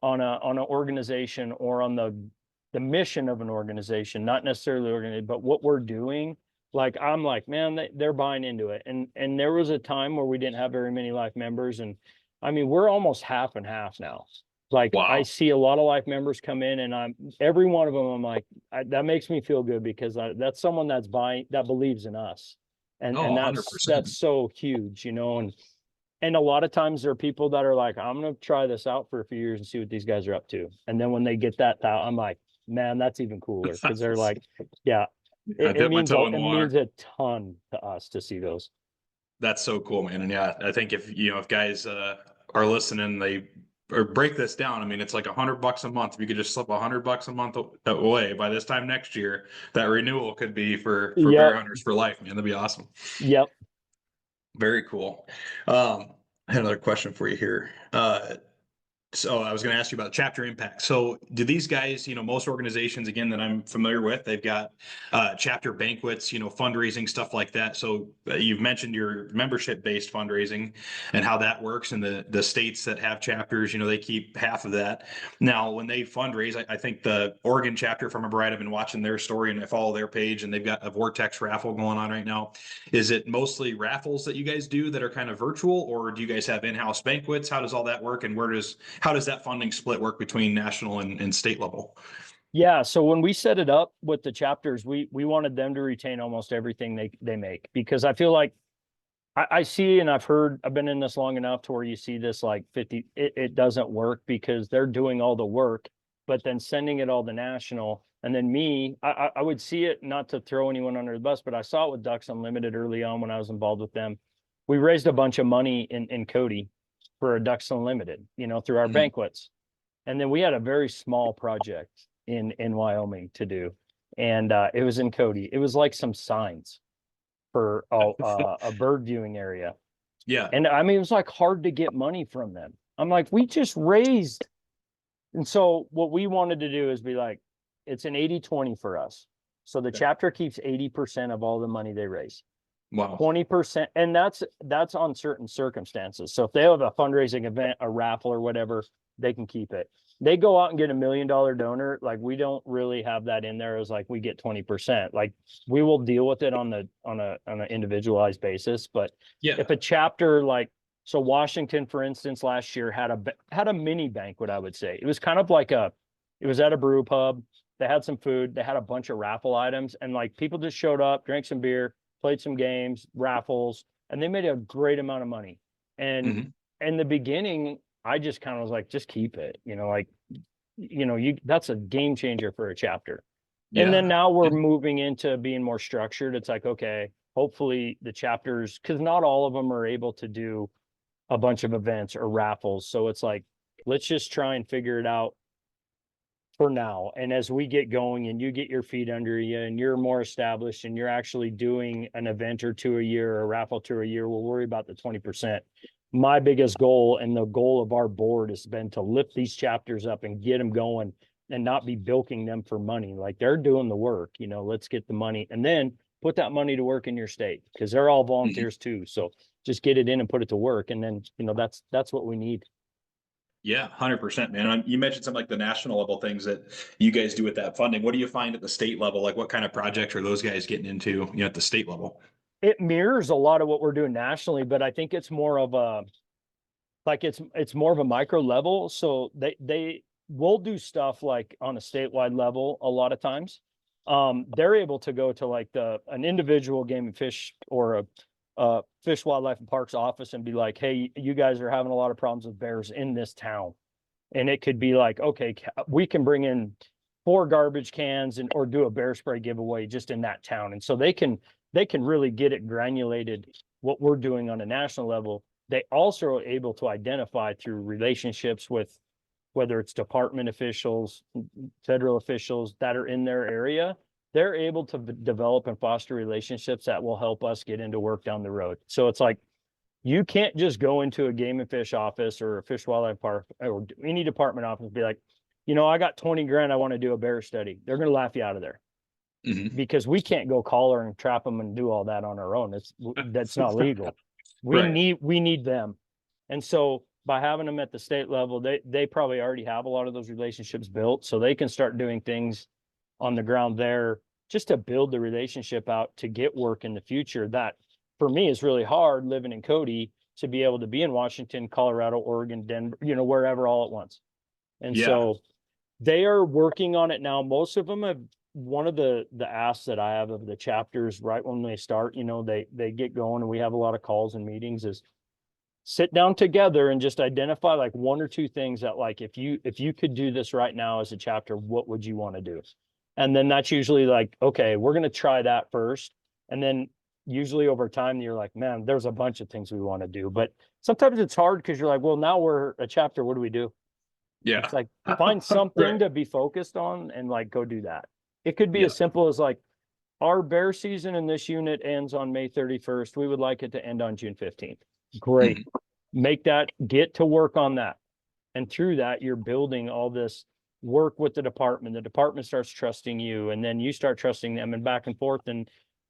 on an organization, or on the mission of an organization, not necessarily organization, but what we're doing, like I'm like, man, they're buying into it. And there was a time where we didn't have very many life members, and I mean, we're almost half and half now. Like I Wow. see a lot of life members come in, and I'm every one of them, I'm like, that makes me feel good, because that's someone that's buying, that believes in us. Oh, And that's 100%. so huge, and a lot of times there are people that are like, I'm going to try this out for a few years and see what these guys are up to. And then when they get that out, I'm like, man, that's even cooler, because they're like, yeah, I it dip my means toe in the it water. means a ton to us to see those. That's so cool, man. And yeah, I think if guys are listening, they or break this down. I mean, it's like $100 a month. If you could just slip $100 a month away by this time next year, that renewal could be for Bear Yep. Hunters for life, man. That'd be awesome. Yep. Very cool. I had another question for you here. So I was going to ask you about chapter impact. So do these guys, most organizations, again, that I'm familiar with, they've got chapter banquets, fundraising, stuff like that. So you've mentioned your membership-based fundraising and how that works, and the states that have chapters, they keep half of that. Now, when they fundraise, I think the Oregon chapter, if I remember right, I've been watching their story and I follow their page, and they've got a Vortex raffle going on right now. Is it mostly raffles that you guys do that are kind of virtual, or do you guys have in-house banquets? How does all that work, and how does that funding split work between national and state level? Yeah. So when we set it up with the chapters, we wanted them to retain almost everything they make, because I feel like I see, and I've been in this long enough to where you see this like 50, it doesn't work, because they're doing all the work, but then sending it all to national. And then I would see it, not to throw anyone under the bus, but I saw it with Ducks Unlimited early on when I was involved with them. We raised a bunch of money in Cody for a Ducks Unlimited, through our Mhm. banquets. And then we had a very small project in Wyoming to do. And it was in Cody. It was like some signs for a bird viewing area. Yeah. And I mean, it was like hard to get money from them. I'm like, we just raised. And so what we wanted to do is be like, it's an 80-20 for us. So the chapter keeps 80% of all the money they raise. Wow. 20%, and that's on certain circumstances. So if they have a fundraising event, a raffle or whatever, they can keep it. They go out and get $1 million donor, like we don't really have that in there as like we get 20%. Like we will deal with it on an individualized basis. But Yeah. if a chapter, like, so Washington, for instance, last year had a mini banquet, I would say. It was kind of like it was at a brew pub. They had some food, they had a bunch of raffle items, and like people just showed up, drank some beer, played some games, raffles, and they made a great amount of money. And Mhm. in the beginning, I just kind of was like, just keep it, like, that's a game changer for a chapter. And then Yeah. now we're Yeah. moving into being more structured. It's like, okay, hopefully the chapters, because not all of them are able to do a bunch of events or raffles. So it's like, let's just try and figure it out for now. And as we get going and you get your feet under you and you're more established and you're actually doing an event or two a year or a raffle tour a year, we'll worry about the 20%. My biggest goal and the goal of our board has been to lift these chapters up and get them going and not be bilking them for money. Like, they're doing the work, let's get the money and then put that money to work in your state, because they're all volunteers too. So just get it in and put it to work. And then, that's what we need. Yeah, 100%, man. You mentioned some like the national level things that you guys do with that funding. What do you find at the state level? Like, what kind of projects are those guys getting into, at the state level? It mirrors a lot of what we're doing nationally, but I think it's more of a, like, it's more of a micro level. So they will do stuff like on a statewide level a lot of times. They're able to go to like an individual game and fish or a Fish, Wildlife and Parks office and be like, hey, you guys are having a lot of problems with bears in this town. And it could be like, okay, we can bring in 4 garbage cans or do a bear spray giveaway just in that town. And so they can really get it granulated what we're doing on a national level. They also are able to identify through relationships with, whether it's department officials, federal officials that are in their area, they're able to develop and foster relationships that will help us get into work down the road. So it's like, you can't just go into a game and fish office or a fish wildlife park or any department office and be like, I got 20 grand, I want to do a bear study. They're going to laugh you out of there. Because we can't go collar and trap them and do all that on our own. That's not legal. We need them. And so by having them at the state level, they probably already have a lot of those relationships built, so they can start doing things on the ground there just to build the relationship out to get work in the future. That for me is really hard living in Cody, to be able to be in Washington, Colorado, Oregon, Denver, wherever all at once. And so they are working on it now. Most of them have, one of the asks that I have of the chapters right when they start, they get going and we have a lot of calls and meetings, is sit down together and just identify like 1 or 2 things that, like, if you could do this right now as a chapter, what would you want to do? And then that's usually like, okay, we're going to try that first. And then usually over time, you're like, man, there's a bunch of things we want to do. But sometimes it's hard because you're like, well, now we're a chapter. What do we do? Yeah. It's like, find something to be focused on and like, go do that. It could be as simple as like, our bear season in this unit ends on May 31st. We would like it to end on June 15th. Great. Make that, get to work on that. And through that, you're building all this work with the department starts trusting you, and then you start trusting them, and back and forth. And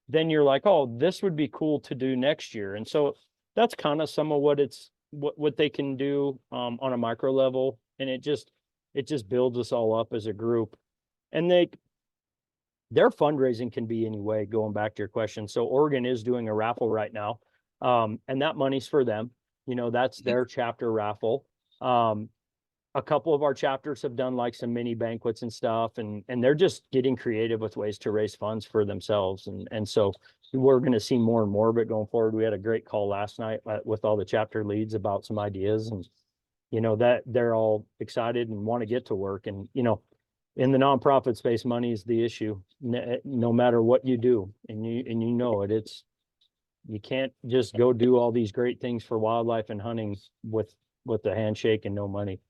then you're like, oh, this would be cool to do next year. And so that's kind of some of what they can do on a micro level. And it just builds us all up as a group. And their fundraising can be any way, going back to your question. So Oregon is doing a raffle right now. And that money's for them. That's their chapter raffle. A couple of our chapters have done like some mini banquets and stuff, and they're just getting creative with ways to raise funds for themselves. And so we're going to see more and more of it going forward. We had a great call last night with all the chapter leads about some ideas, and that they're all excited and want to get to work. And in the nonprofit space, money is the issue, no matter what you do. And it's, you can't just go do all these great things for wildlife and hunting with a handshake and no money.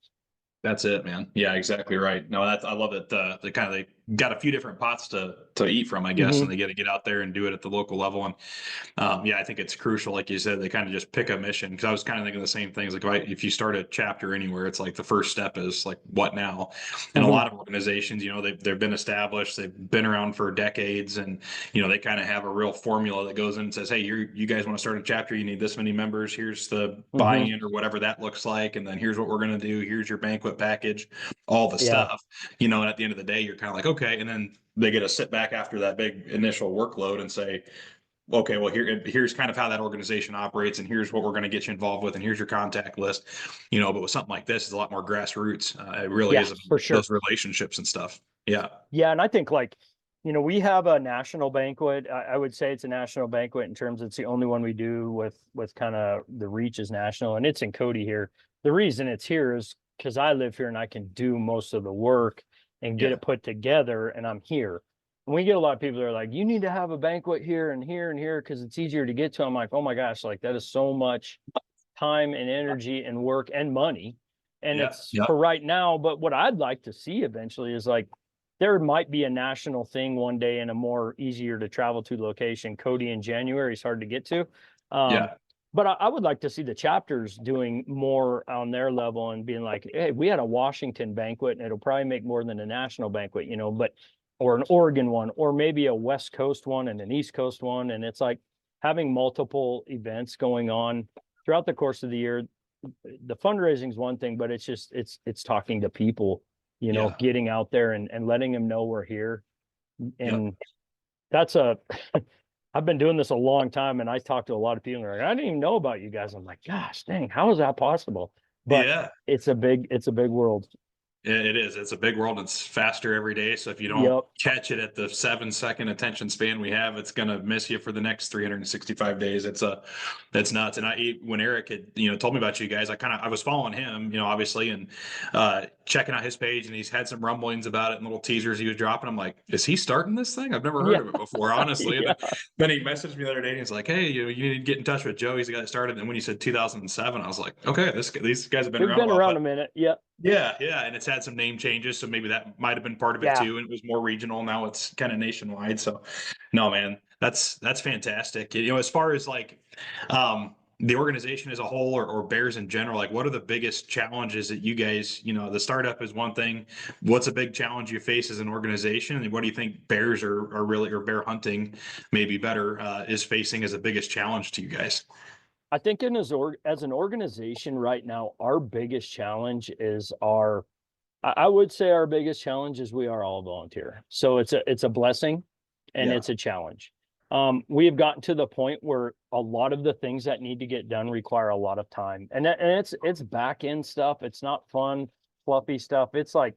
That's it, man. Yeah, exactly right. No, I love that. They got a few different pots to eat from, I guess, and they get to get out there and do it at the local level. And I think it's crucial, like you said, they kind of just pick a mission. Because I was kind of thinking the same things. Like, if you start a chapter anywhere, it's like the first step is like, what now? And a lot of organizations, they've been established, they've been around for decades, and they kind of have a real formula that goes in and says, hey, you guys want to start a chapter? You need this many members. Here's the buy-in or whatever that looks like, and then here's what we're going to do. Here's your banquet package, all the stuff. And at the end of the day, you're kind of like, okay. And then they get to sit back after that big initial workload and say, okay, well, here's kind of how that organization operates, and here's what we're going to get you involved with, and here's your contact list. But with something like this, it's a lot more grassroots. It really is for sure. Those relationships and stuff. Yeah. And I think we have a national banquet. I would say it's a national banquet in terms it's the only one we do with kind of the reach is national, and it's in Cody here. The reason it's here is because I live here and I can do most of the work and get it put together, and I'm here. And we get a lot of people that are like, you need to have a banquet here and here and here because it's easier to get to. I'm like, oh my gosh, like that is so much time and energy and work and money And Yeah. it's Yeah. for right now, but what I'd like to see eventually is like, there might be a national thing one day in a more easier to travel to location. Cody in January is hard to get to. Yeah. But I would like to see the chapters doing more on their level and being like, hey, we had a Washington banquet and it'll probably make more than a national banquet, you know, but or an Oregon one, or maybe a West Coast one and an East Coast one. And it's like having multiple events going on throughout the course of the year. The fundraising is one thing, but it's just it's talking to people, you know, Yeah. getting out there and letting them know we're here. And Yep. that's a I've been doing this a long time, and I talk to a lot of people and they're like, I didn't even know about you guys. I'm like, gosh dang, how is that possible? But Yeah. it's a big world. It is. It's a big world. It's faster every day. So if you don't Yep. catch it at the 7-second attention span we have, it's going to miss you for the next 365 days. That's nuts. And when Eric had, told me about you guys, I was following him, obviously, and checking out his page, and he's had some rumblings about it and little teasers he was dropping. I'm like, is he starting this thing? I've never heard Yeah. of it before, honestly. Yeah. And then he messaged me the other day and he's like, hey, you need to get in touch with Joe. He's the guy that started. And when he said 2007, I was like, okay, these guys have been We've around a been while. around a minute. Yep. Yeah, and it's had some name changes, so maybe that might have been part of it Yeah. too. And it was more regional. Now it's kind of nationwide. So, no, man, that's fantastic. As far as like the organization as a whole, or Bears in general, like what are the biggest challenges that you guys, the startup is one thing. What's a big challenge you face as an organization, and what do you think Bears are really, or bear hunting, maybe better, is facing as the biggest challenge to you guys? I think as an organization right now, our biggest challenge is I would say our biggest challenge is we are all volunteer. So it's a blessing and Yeah. it's a challenge. We have gotten to the point where a lot of the things that need to get done require a lot of time, and it's back end stuff. It's not fun, fluffy stuff. It's like,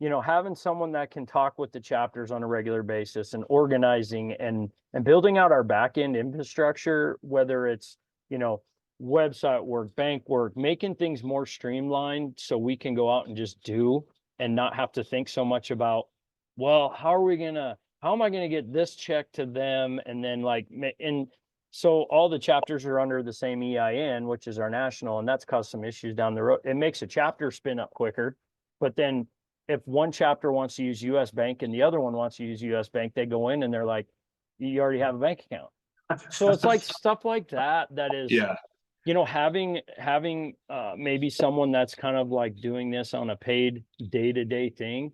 having someone that can talk with the chapters on a regular basis and organizing and building out our back end infrastructure, whether it's, website work, bank work, making things more streamlined so we can go out and just do and not have to think so much about, well, how am I gonna get this check to them? And then and so all the chapters are under the same EIN, which is our national, and that's caused some issues down the road. It makes a chapter spin up quicker, but then if one chapter wants to use US Bank and the other one wants to use US Bank, they go in and they're like, you already have a bank account. So it's like stuff like that is, Yeah. having maybe someone that's kind of like doing this on a paid day-to-day thing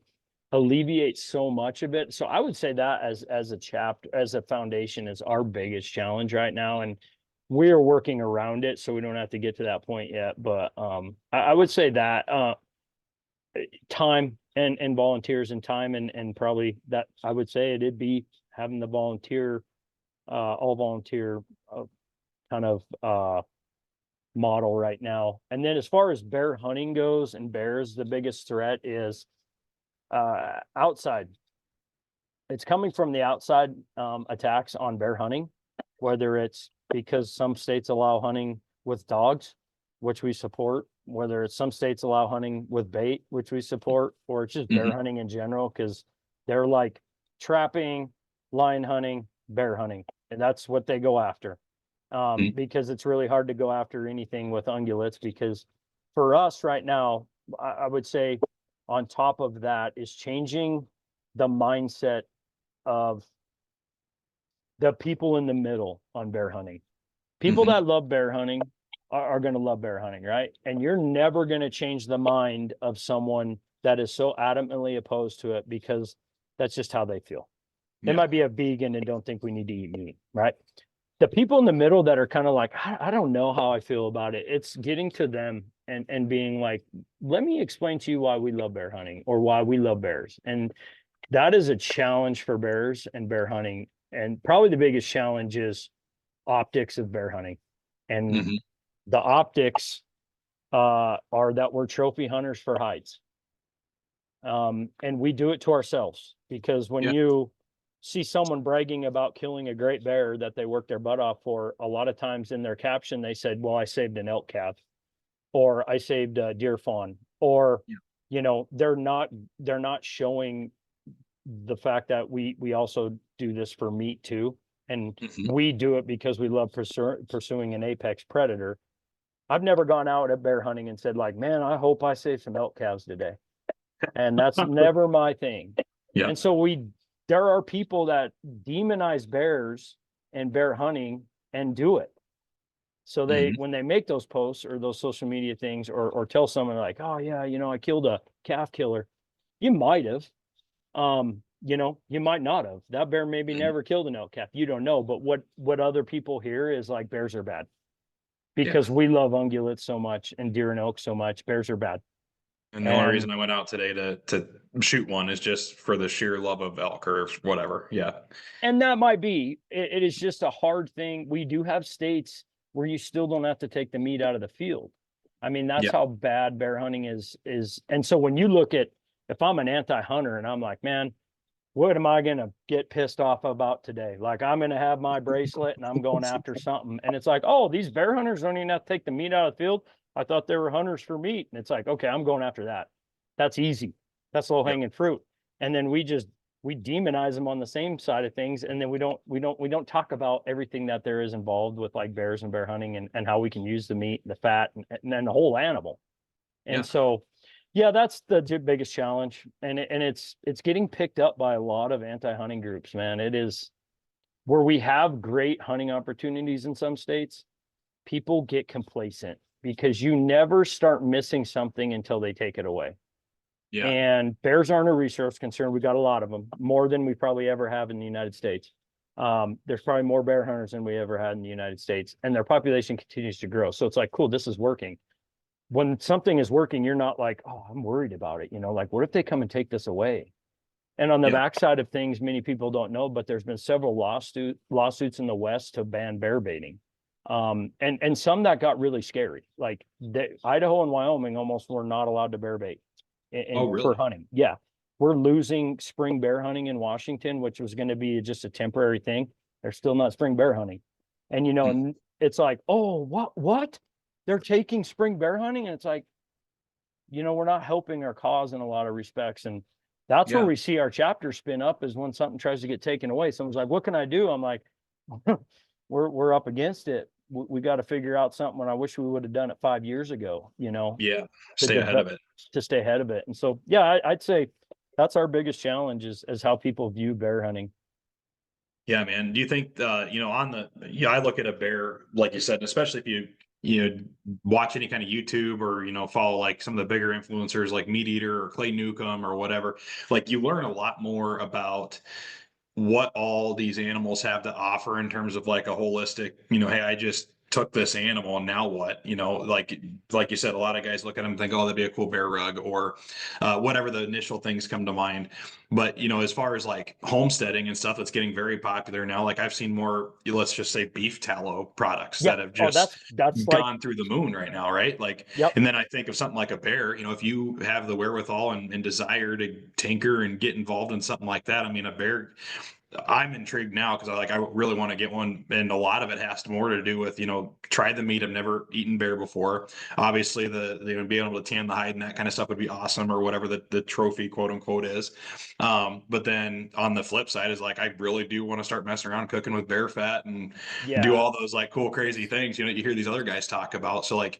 alleviates so much of it. So I would say that as a chapter, as a foundation, is our biggest challenge right now. And we are working around it, so we don't have to get to that point yet. But I would say that time and volunteers and time and probably that I would say it'd be having the all volunteer kind of model right now. And then as far as bear hunting goes and bears, the biggest threat is outside. It's coming from the outside attacks on bear hunting, whether it's because some states allow hunting with dogs, which we support, whether it's some states allow hunting with bait, which we support, or it's just bear hunting in general, because they're like trapping, lion hunting, bear hunting, and that's what they go after. Because it's really hard to go after anything with ungulates, because for us right now, I would say on top of that is changing the mindset of the people in the middle on bear hunting. People that love bear hunting are going to love bear hunting, right? And you're never going to change the mind of someone that is so adamantly opposed to it, because that's just how they feel. They might be a vegan and don't think we need to eat meat, right? The people in the middle that are kind of like, I don't know how I feel about it. It's getting to them and being like, let me explain to you why we love bear hunting or why we love bears. And that is a challenge for bears and bear hunting. And probably the biggest challenge is optics of bear hunting. And the optics are that we're trophy hunters for hides. And we do it to ourselves, because when you see someone bragging about killing a great bear that they worked their butt off for, a lot of times in their caption, they said, well, I saved an elk calf, or I saved a deer fawn, or, they're not showing the fact that we also do this for meat too. And we do it because we love pursuing an apex predator. I've never gone out at bear hunting and said like, man, I hope I save some elk calves today. And that's never my thing. Yeah. And so there are people that demonize bears and bear hunting and do it. So when they make those posts or those social media things, or tell someone like, oh yeah, I killed a calf killer. You might have, you might not have. That bear maybe never killed an elk calf. You don't know. But what other people hear is like, bears are bad because we love ungulates so much and deer and elk so much. Bears are bad. And the only reason I went out today to shoot one is just for the sheer love of elk or whatever. Yeah. And that might be, it is just a hard thing. We do have states where you still don't have to take the meat out of the field. I mean, that's how bad bear hunting is. And so when you look at, if I'm an anti-hunter and I'm like, man, what am I going to get pissed off about today? Like, I'm going to have my bracelet and I'm going after something. And it's like, oh, these bear hunters don't even have to take the meat out of the field. I thought they were hunters for meat. And it's like, okay, I'm going after that. That's easy. That's low hanging fruit. And then we demonize them on the same side of things. And then we don't talk about everything that there is involved with like bears and bear hunting and how we can use the meat, the fat, and then the whole animal. And so, yeah, that's the biggest challenge. And it's getting picked up by a lot of anti-hunting groups, man. It is where we have great hunting opportunities in some states. People get complacent because you never start missing something until they take it away. Yeah. And bears aren't a resource concern. We got a lot of them, more than we probably ever have in the United States. There's probably more bear hunters than we ever had in the United States, and their population continues to grow. So it's like, cool, this is working. When something is working, you're not like, oh, I'm worried about it. Like, what if they come and take this away? And on the backside of things, many people don't know, but there's been several lawsuits in the West to ban bear baiting. And some that got really scary. Like Idaho and Wyoming almost were not allowed to bear bait for hunting. Yeah. We're losing spring bear hunting in Washington, which was going to be just a temporary thing. They're still not spring bear hunting. And, and it's like, oh, what? They're taking spring bear hunting. And it's like, we're not helping our cause in a lot of respects. And that's where we see our chapter spin up, is when something tries to get taken away. Someone's like, what can I do? I'm like, we're up against it. We got to figure out something. And I wish we would have done it 5 years ago, stay ahead of it. To stay ahead of it. And so, I'd say that's our biggest challenge is how people view bear hunting. Yeah, man. Do you think, I look at a bear, like you said, especially if you watch any kind of YouTube or, follow like some of the bigger influencers like Meat Eater or Clay Newcomb or whatever, like you learn a lot more about what all these animals have to offer in terms of like a holistic, hey, I just took this animal and now what, like you said, a lot of guys look at them and think, oh, that'd be a cool bear rug or whatever the initial things come to mind. But, as far as like homesteading and stuff, that's getting very popular now. Like I've seen more, let's just say beef tallow products that have just that's gone through the moon right now. Right. Like, and then I think of something like a bear, if you have the wherewithal and desire to tinker and get involved in something like that, I mean, a bear, I'm intrigued now because I really want to get one, and a lot of it has more to do with try the meat. I've never eaten bear before. Obviously, the being able to tan the hide and that kind of stuff would be awesome, or whatever the trophy quote unquote is. But then on the flip side is like I really do want to start messing around cooking with bear fat and do all those like cool crazy things. You hear these other guys talk about. So like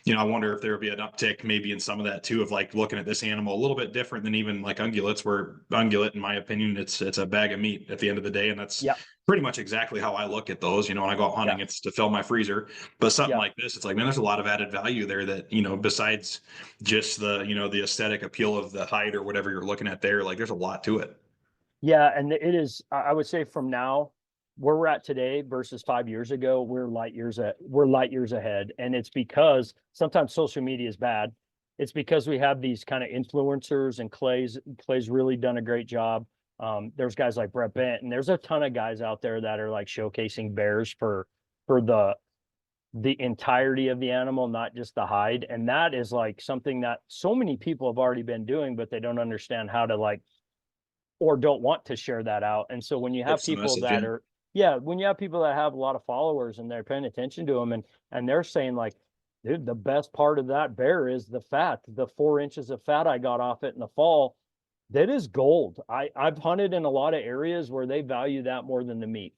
I wonder if there would be an uptick maybe in some of that too, of like looking at this animal a little bit different than even like ungulates, where ungulate, in my opinion, it's a bag of meat at the end of the day. And that's pretty much exactly how I look at those. When I go out hunting, it's to fill my freezer. But something like this, it's like, man, there's a lot of added value there that, besides just the, the aesthetic appeal of the hide or whatever you're looking at there, like there's a lot to it. Yeah. And it is, I would say from now, where we're at today versus 5 years ago, we're light years ahead. And it's because sometimes social media is bad. It's because we have these kind of influencers, and Clay's really done a great job. There's guys like Brett Bent, and there's a ton of guys out there that are like showcasing bears for the entirety of the animal, not just the hide. And that is like something that so many people have already been doing, but they don't understand how to or don't want to share that out. And so when you have people that are, when you have people that have a lot of followers and they're paying attention to them and they're saying like, dude, the best part of that bear is the fat, the 4 inches of fat I got off it in the fall. That is gold. I've hunted in a lot of areas where they value that more than the meat.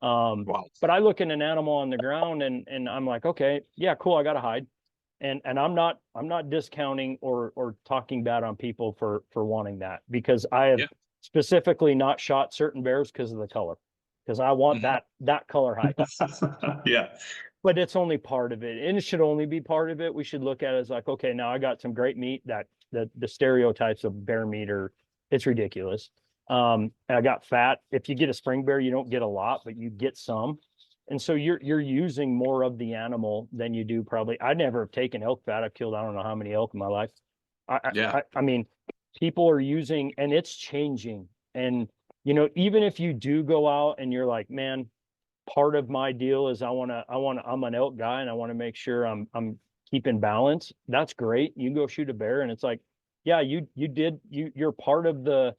Wow. But I look at an animal on the ground and I'm like, okay, yeah, cool. I got to hide. And I'm not discounting or talking bad on people for wanting that, because I have Yeah. specifically not shot certain bears because of the color, because I want Mhm. that color hide. Yeah. But it's only part of it, and it should only be part of it. We should look at it as like, okay, now I got some great meat. That the stereotypes of bear meat are, it's ridiculous. And I got fat. If you get a spring bear, you don't get a lot, but you get some. And so you're using more of the animal than you do probably. I never have taken elk fat. I've killed I don't know how many elk in my life. Yeah. I mean, people are using, and it's changing. And even if you do go out and you're like, man, part of my deal is I'm an elk guy and I want to make sure I'm keeping balance. That's great. You can go shoot a bear and it's like, yeah, you're part of the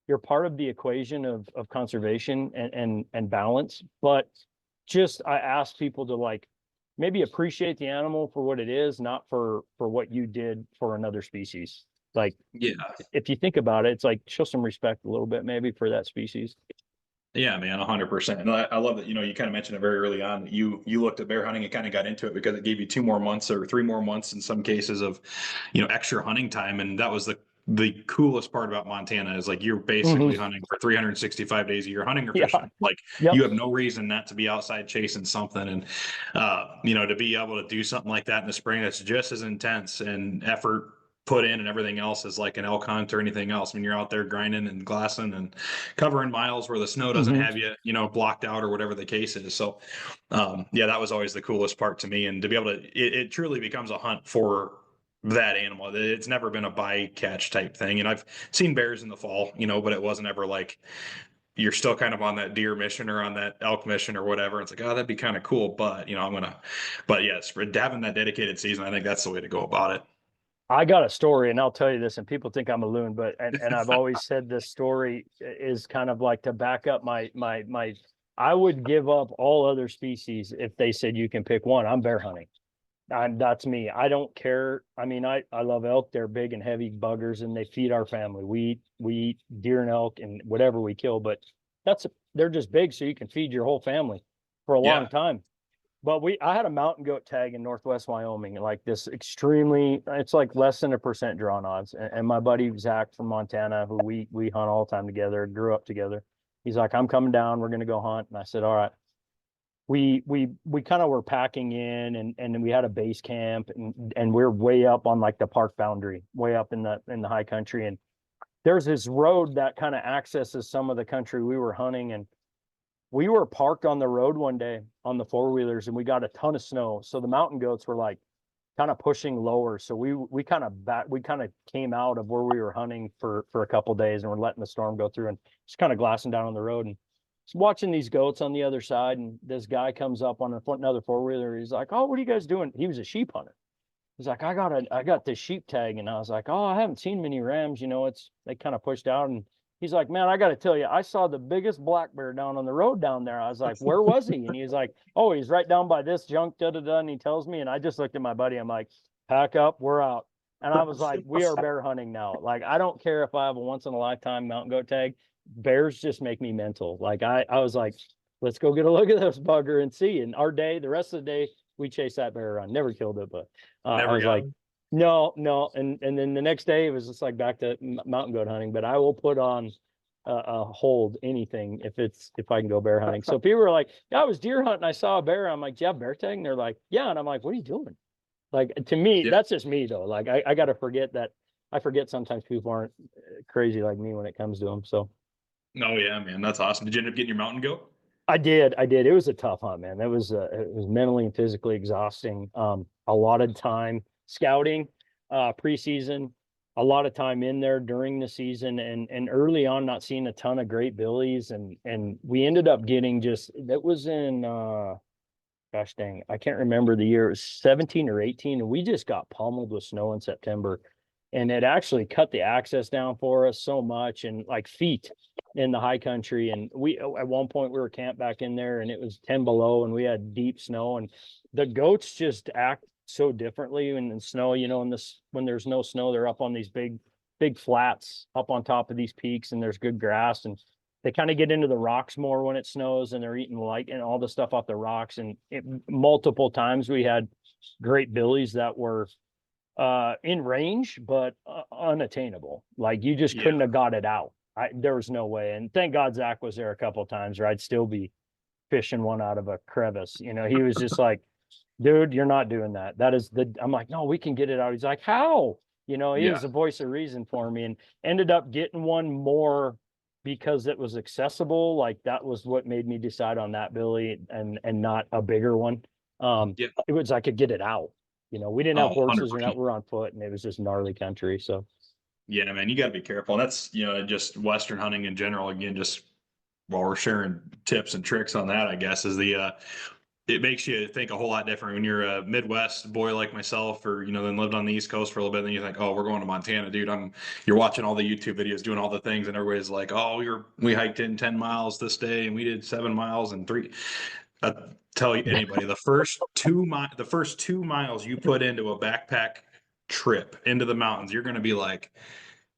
equation of conservation and balance. But just, I ask people to like maybe appreciate the animal for what it is, not for what you did for another species. Like, Yeah. if you think about it, it's like show some respect a little bit maybe for that species. Yeah, man, 100%. And I love that, you kind of mentioned it very early on that you looked at bear hunting and kind of got into it because it gave you 2 more months or 3 more months in some cases of, extra hunting time. And that was the coolest part about Montana is like you're Mhm. basically hunting for 365 days a year, hunting or Yeah. fishing. Like Yep. you have no reason not to be outside chasing something. And to be able to do something like that in the spring that's just as intense and effort put in and everything else is like an elk hunt or anything else. When you're out there grinding and glassing and covering miles where the snow doesn't Mhm. have you, blocked out or whatever the case is. So, yeah, that was always the coolest part to me. And to be able to, it truly becomes a hunt for that animal. It's never been a bycatch type thing. And I've seen bears in the fall, but it wasn't ever like you're still kind of on that deer mission or on that elk mission or whatever. It's like, oh, that'd be kind of cool. But, but yes, for having that dedicated season, I think that's the way to go about I got a story, and I'll tell you this, and people think I'm a loon, but and I've it. always said this story is kind of like to back up my. I would give up all other species if they said you can pick one. I'm bear hunting. That's me. I don't care. I mean, I love elk. They're big and heavy buggers, and they feed our family. We eat deer and elk and whatever we kill, but they're just big, so you can feed your whole family for a long Yeah. time. But I had a mountain goat tag in Northwest Wyoming, like this extremely, it's like less than 1% drawn odds. And my buddy Zach from Montana, who we hunt all the time together, grew up together. He's like, I'm coming down, we're gonna go hunt. And I said, all right. We kind of were packing in and we had a base camp and we're way up on like the park boundary, way up in the high country. And there's this road that kind of accesses some of the country we were hunting, and we were parked on the road one day on the four-wheelers and we got a ton of snow. So the mountain goats were like kind of pushing lower. So we kind of came out of where we were hunting for a couple of days and we're letting the storm go through and just kind of glassing down on the road and just watching these goats on the other side. And this guy comes up on another four-wheeler. He's like, oh, what are you guys doing? He was a sheep hunter. He's like, I got this sheep tag. And I was like, oh, I haven't seen many rams. They kind of pushed out. And he's like, man, I got to tell you, I saw the biggest black bear down on the road down there. I was like, where was he? And he's like, oh, he's right down by this junk, da da da. And he tells me, and I just looked at my buddy. I'm like, pack up, we're out. And I was like, we are bear hunting now. Like, I don't care if I have a once in a lifetime mountain goat tag. Bears just make me mental. Like, I was like, let's go get a look at this bugger and see. And the rest of the day, we chased that bear around. Never killed it, but I Never was got like, him. no. And then the next day it was just like back to mountain goat hunting. But I will put on hold anything if I can go bear hunting. So people were like, yeah, I was deer hunting. I saw a bear. I'm like, do you have bear tag? And they're like, yeah. And I'm like, what are you doing? Like, to me, Yeah. that's just me though. Like, I got to forget that. I forget sometimes people aren't crazy like me when it comes to them. So Oh yeah, man, that's awesome. Did you end up getting your mountain goat? I did. It was a tough hunt, man. It was mentally and physically exhausting. A lot of time scouting, preseason, a lot of time in there during the season and early on not seeing a ton of great billies. And we ended up getting that was in, gosh dang, I can't remember the year. It was 17 or 18. And we just got pummeled with snow in September. And it actually cut the access down for us so much, and like feet in the high country. And at one point we were camped back in there and it was 10 below and we had deep snow, and the goats just act so differently in snow, when there's no snow, they're up on these big flats up on top of these peaks and there's good grass. And they kind of get into the rocks more when it snows, and they're eating and all the stuff off the rocks. And multiple times we had great billies that were in range, but unattainable. Like you just couldn't have got it out. There was no way. And thank God Zach was there a couple of times, or I'd still be fishing one out of a crevice. You know, he was just like, dude, you're not doing that. I'm like, no, we can get it out. He's like, how? You know, he was a voice of reason for me, and ended up getting one more because it was accessible. Like that was what made me decide on that billy and not a bigger one. It was, I could get it out. You know, we didn't have horses 100%. or not. We're on foot, and it was just gnarly country. So yeah, man, you got to be careful. That's, just Western hunting in general. Again, just while we're sharing tips and tricks on that, I guess, is it makes you think a whole lot different when you're a Midwest boy like myself, or, then lived on the East Coast for a little bit. And then you think, oh, we're going to Montana, dude. You're watching all the YouTube videos, doing all the things, and everybody's like, oh, we hiked in 10 miles this day, and we did 7 miles and 3. I tell you, anybody, the first 2 miles you put into a backpack trip into the mountains, you're going to be like,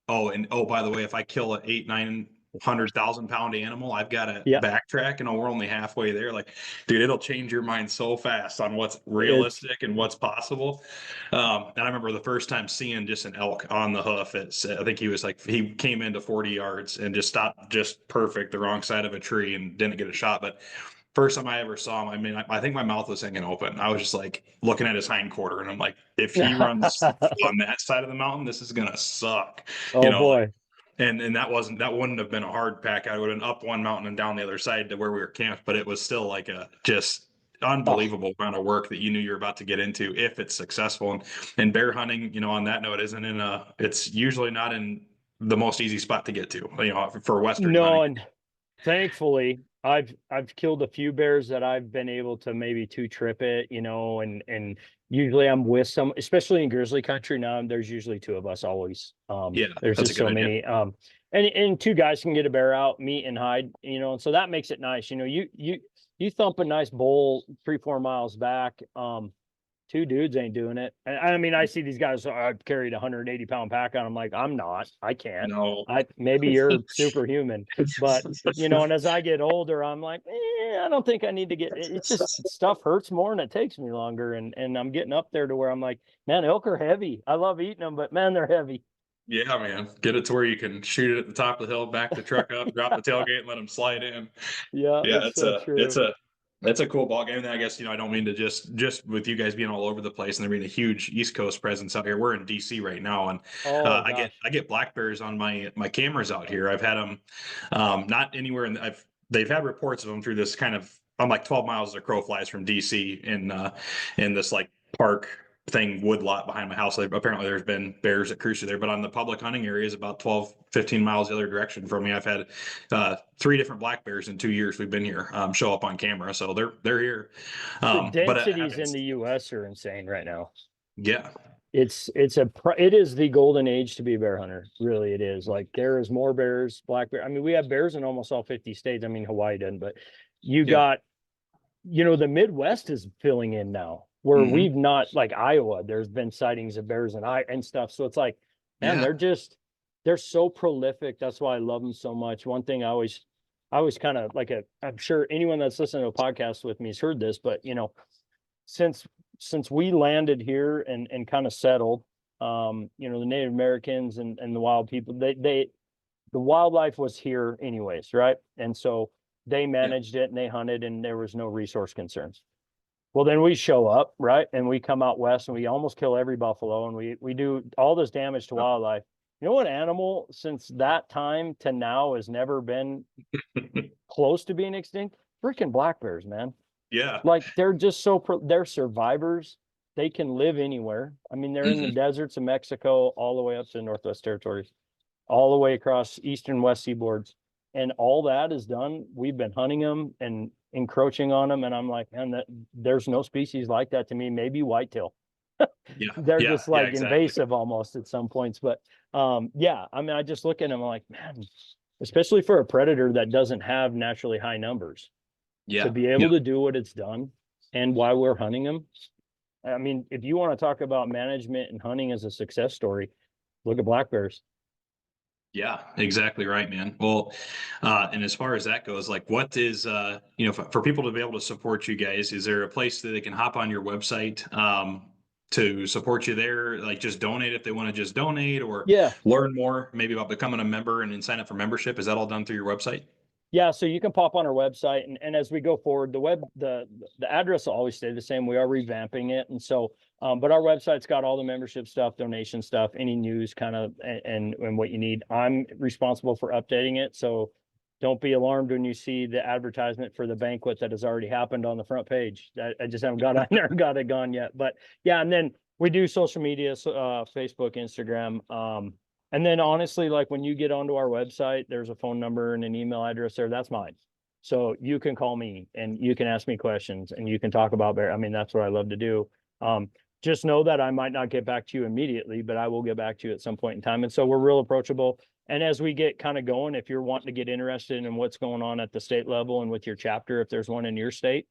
oh, by the way, if I kill an 800,000-900,000 pound animal, I've got to backtrack, and we're only halfway there. Like, dude, it'll change your mind so fast on what's realistic and what's possible. And I remember the first time seeing just an elk on the hoof. I think he came into 40 yards and just stopped just perfect, the wrong side of a tree, and didn't get a shot. But first time I ever saw him, I mean, I think my mouth was hanging open. I was just like looking at his hind quarter, and I'm like, if he runs on that side of the mountain, this is gonna suck. Oh boy. And that wouldn't have been a hard pack. I would have been up one mountain and down the other side to where we were camped, but it was still like a just unbelievable amount of work that you knew you were about to get into if it's successful. And bear hunting, on that note, it's usually not in the most easy spot to get to, for Western hunting. And thankfully I've killed a few bears that I've been able to maybe 2-trip it, and usually I'm with some, especially in grizzly country now, there's usually 2 of us always. There's just so many. And 2 guys can get a bear out, meat and hide, and so that makes it nice. You thump a nice bull 3-4 miles back. 2 dudes ain't doing it. And I mean, I see these guys, I've carried 180-pound pack on. I'm like, I'm not, I can't. No. Maybe you're superhuman, but and as I get older, I'm like, I don't think I need to get, it's just stuff hurts more and it takes me longer. And I'm getting up there to where I'm like, man, elk are heavy. I love eating them, but man, they're heavy. Yeah, man. Get it to where you can shoot it at the top of the hill, back the truck up, drop the tailgate, and let them slide in. Yeah, That's a cool ball game. And I guess, I don't mean to just with you guys being all over the place and there being a huge East Coast presence out here. We're in DC right now, and I get black bears on my cameras out here. I've had them not anywhere they've had reports of them through this kind of, I'm like 12 miles as a crow flies from DC in this like park thing, wood lot behind my house. Apparently there's been bears that cruise through there, but on the public hunting areas about 12-15 miles the other direction from me, I've had 3 different black bears in 2 years we've been here show up on camera. So they're here. The densities in the US are insane right now. Yeah. It is the golden age to be a bear hunter. Really, it is. Like, there is more bears, black bear. I mean, we have bears in almost all 50 states. I mean, Hawaii doesn't, but you got, the Midwest is filling in now, where we've not, like Iowa, there's been sightings of bears and stuff. So it's like, man, they're so prolific. That's why I love them so much. One thing I always kind of like, I'm sure anyone that's listening to a podcast with me has heard this, but since we landed here and kind of settled, the Native Americans and the wild people, the wildlife was here anyways, right? And so they managed it and they hunted, and there was no resource concerns. Well, then we show up, right? And we come out west and we almost kill every buffalo, and we do all this damage to wildlife. You know what animal since that time to now has never been close to being extinct? Freaking black bears, man. Yeah. Like, they're just they're survivors. They can live anywhere. I mean, they're in the deserts of Mexico, all the way up to the Northwest Territories, all the way across eastern west seaboards. And all that is done. We've been hunting them and encroaching on them. And I'm like, man, there's no species like that to me. Maybe whitetail. They're just like invasive almost at some points. But I mean, I just look at them, I'm like, man, especially for a predator that doesn't have naturally high numbers. To be able to do what it's done and why we're hunting them. I mean, if you want to talk about management and hunting as a success story, look at black bears. Yeah, exactly right, man. Well, and as far as that goes, like what is, for people to be able to support you guys, is there a place that they can hop on your website, to support you there? Like just donate if they want to just donate or Yeah. learn more maybe about becoming a member and then sign up for membership. Is that all done through your website? Yeah, so you can pop on our website, and as we go forward, the address will always stay the same. We are revamping it, and so but our website's got all the membership stuff, donation stuff, any news kind of, and what you need. I'm responsible for updating it, so don't be alarmed when you see the advertisement for the banquet that has already happened on the front page. I just haven't got on there, got it gone yet. But yeah, and then we do social media, so Facebook, Instagram. And then honestly, like when you get onto our website, there's a phone number and an email address there. That's mine. So you can call me and you can ask me questions and you can talk about Bear. I mean, that's what I love to do. Just know that I might not get back to you immediately, but I will get back to you at some point in time. And so we're real approachable. And as we get kind of going, if you're wanting to get interested in what's going on at the state level and with your chapter, if there's one in your state,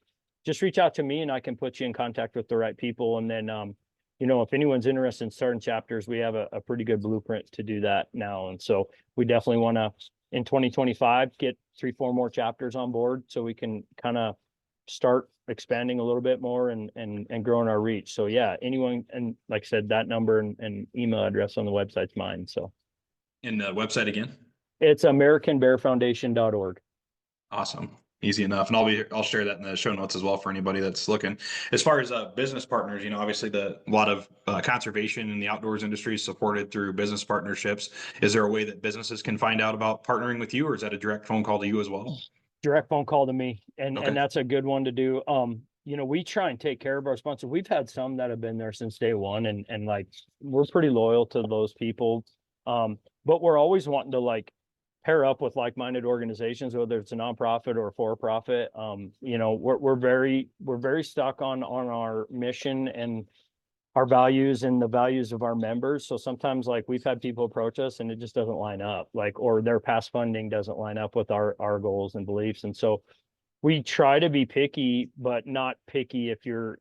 just reach out to me and I can put you in contact with the right people. And then, if anyone's interested in starting chapters, we have a pretty good blueprint to do that now. And so we definitely want to, in 2025, get 3-4 more chapters on board so we can kind of start expanding a little bit more and growing our reach. So yeah, anyone, and like I said, that number and email address on the website's mine. So And the website again? it's AmericanBearFoundation.org. Awesome. Easy enough. And I'll share that in the show notes as well for anybody that's looking. As far as business partners, obviously a lot of conservation in the outdoors industry is supported through business partnerships. Is there a way that businesses can find out about partnering with you, or is that a direct phone call to you as well? Direct phone call to me. And Okay. that's a good one to do. We try and take care of our sponsors. We've had some that have been there since day one and like we're pretty loyal to those people. But we're always wanting to like pair up with like-minded organizations, whether it's a nonprofit or a for-profit. We're very stuck on our mission and our values and the values of our members. So sometimes like we've had people approach us and it just doesn't line up, like, or their past funding doesn't line up with our goals and beliefs. And so we try to be picky, but not picky if you're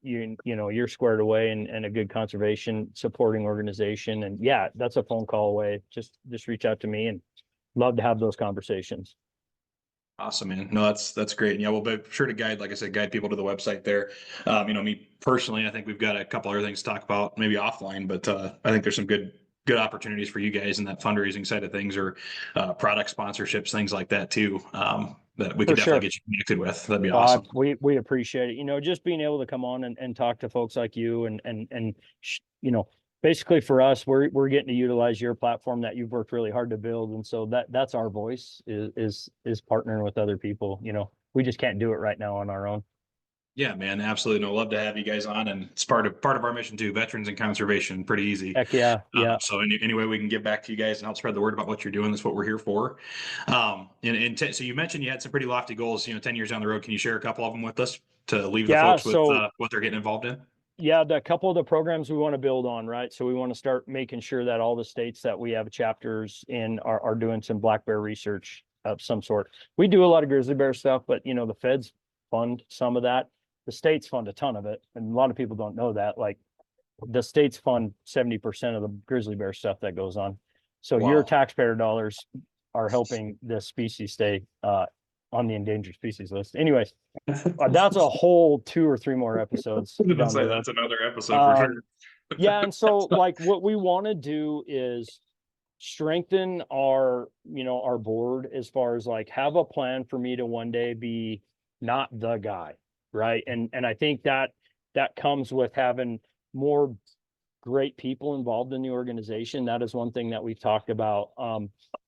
squared away and a good conservation supporting organization. And yeah, that's a phone call away. Just reach out to me and love to have those conversations. Awesome, man. No, that's great. And yeah, we'll be sure to guide people to the website there. Me personally, I think we've got a couple other things to talk about, maybe offline, but I think there's some good opportunities for you guys in that fundraising side of things, or product sponsorships, things like that too. That we could For definitely sure. get you connected with. That'd be awesome. We appreciate it. Just being able to come on and talk to folks like you basically for us, we're getting to utilize your platform that you've worked really hard to build. And so that's our voice is partnering with other people. We just can't do it right now on our own. Yeah, man, absolutely. No, love to have you guys on, and it's part of our mission too. Veterans and conservation, pretty easy. Heck yeah, yeah. So any way we can give back to you guys and help spread the word about what you're doing, that's what we're here for. So you mentioned you had some pretty lofty goals, 10 years down the road. Can you share a couple of them with us to leave the folks with what they're getting involved in? Yeah, the couple of the programs we want to build on, right? So we want to start making sure that all the states that we have chapters in are doing some black bear research of some sort. We do a lot of grizzly bear stuff, but the feds fund some of that. The states fund a ton of it. And a lot of people don't know that. Like the states fund 70% of the grizzly bear stuff that goes on. So Wow. Your taxpayer dollars are helping this species stay on the endangered species list. Anyways, that's a whole 2 or 3 more episodes. That's another episode for sure. Yeah, and so like what we want to do is strengthen our board as far as like have a plan for me to one day be not the guy, right? And I think that comes with having more great people involved in the organization. That is one thing that we've talked about.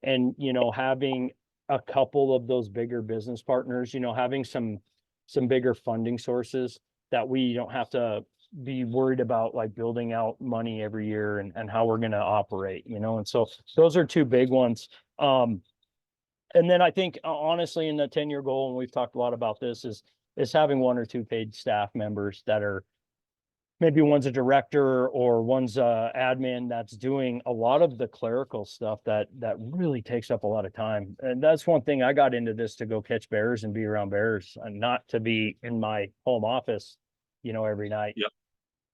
And having a couple of those bigger business partners, having some bigger funding sources that we don't have to be worried about like building out money every year and how we're going to operate, and so those are 2 big ones. And then I think honestly in the 10-year goal, and we've talked a lot about this, is having 1 or 2 paid staff members that are maybe one's a director or one's a admin that's doing a lot of the clerical stuff that really takes up a lot of time. And that's one thing I got into this to go catch bears and be around bears and not to be in my home office, every night. Yep.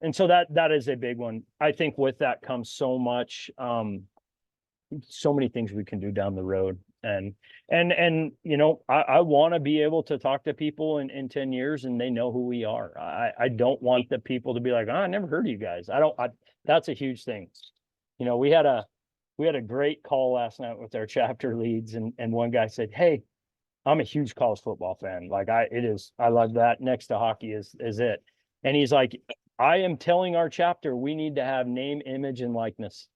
And so that is a big one. I think with that comes so much, so many things we can do down the road. And you know, I want to be able to talk to people in 10 years and they know who we are. I don't want the people to be like, oh, I never heard of you guys. That's a huge thing. You know, we had a great call last night with our chapter leads, and one guy said, hey, I'm a huge college football fan. Like I love that. Next to hockey is it. And he's like, I am telling our chapter, we need to have name, image, and likeness.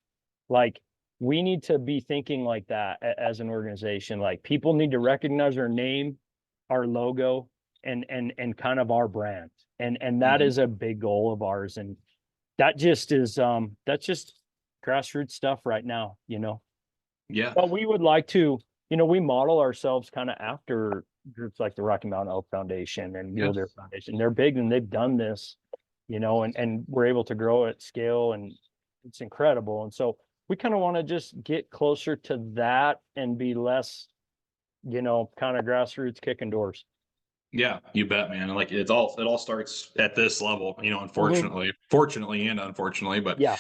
Like, we need to be thinking like that as an organization. Like, people need to recognize our name, our logo, and kind of our brand. And that is a big goal of ours. And that just is, that's just grassroots stuff right now, you know? Yeah. But we would like to, you know, we model ourselves kind of after groups like the Rocky Mountain Elk Foundation and Mule Deer Foundation. They're big and they've done this, you know, and we're able to grow at scale, and it's incredible. And so we kind of want to just get closer to that and be less, you know, kind of grassroots kicking doors. Yeah, you bet, man. Like it all starts at this level, you know, fortunately and unfortunately, but yeah,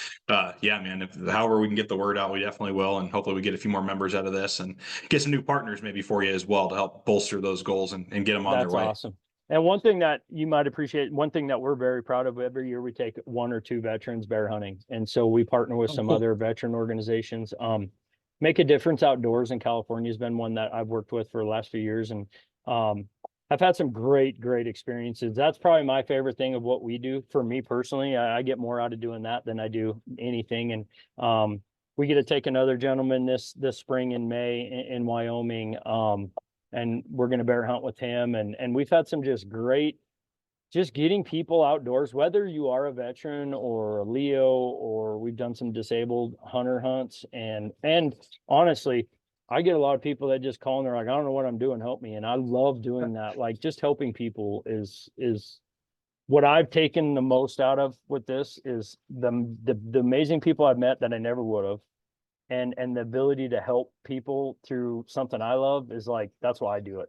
man, if however we can get the word out, we definitely will. And hopefully we get a few more members out of this and get some new partners maybe for you as well to help bolster those goals and get them on their way. That's awesome. And one thing that you might appreciate, one thing that we're very proud of, every year we take 1 or 2 veterans bear hunting. And so we partner with some other veteran organizations. Make a Difference Outdoors in California has been one that I've worked with for the last few years. And I've had some great experiences. That's probably my favorite thing of what we do. For me personally, I get more out of doing that than I do anything. And we get to take another gentleman this spring in May in Wyoming. And we're going to bear hunt with him. And we've had some just getting people outdoors, whether you are a veteran or a Leo, or we've done some disabled hunter hunts. And honestly, I get a lot of people that just call and they're like, I don't know what I'm doing, help me. And I love doing that. Like, just helping people is what I've taken the most out of with this, is the amazing people I've met that I never would have. And the ability to help people through something I love is like, that's why I do it.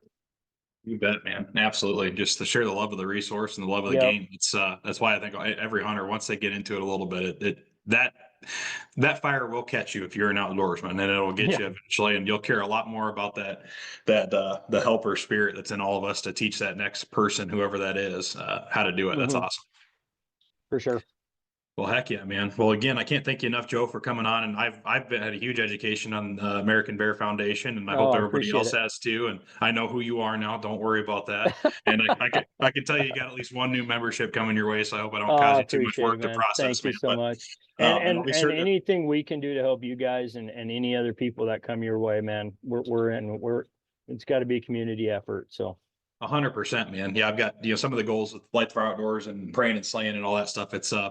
You bet, man. Absolutely. Just to share the love of the resource and the love of the game. It's that's why I think every hunter, once they get into it a little bit, that fire will catch you if you're an outdoorsman, and it'll get you eventually, and you'll care a lot more about that the helper spirit that's in all of us to teach that next person, whoever that is, how to do it. That's awesome. For sure. Well, heck yeah, man. Well, again, I can't thank you enough, Joe, for coming on. And I've had a huge education on the American Bear Foundation, and I hope everybody else has too. And I know who you are now. Don't worry about that. And I can tell you got at least 1 new membership coming your way. So I hope I don't cause you too much work to process. Thank you so much. And anything we can do to help you guys and any other people that come your way, man, it's got to be a community effort. So. 100%, man. Yeah, I've got, some of the goals with Light the Fire Outdoors and Prayin and Slayin and all that stuff. It's like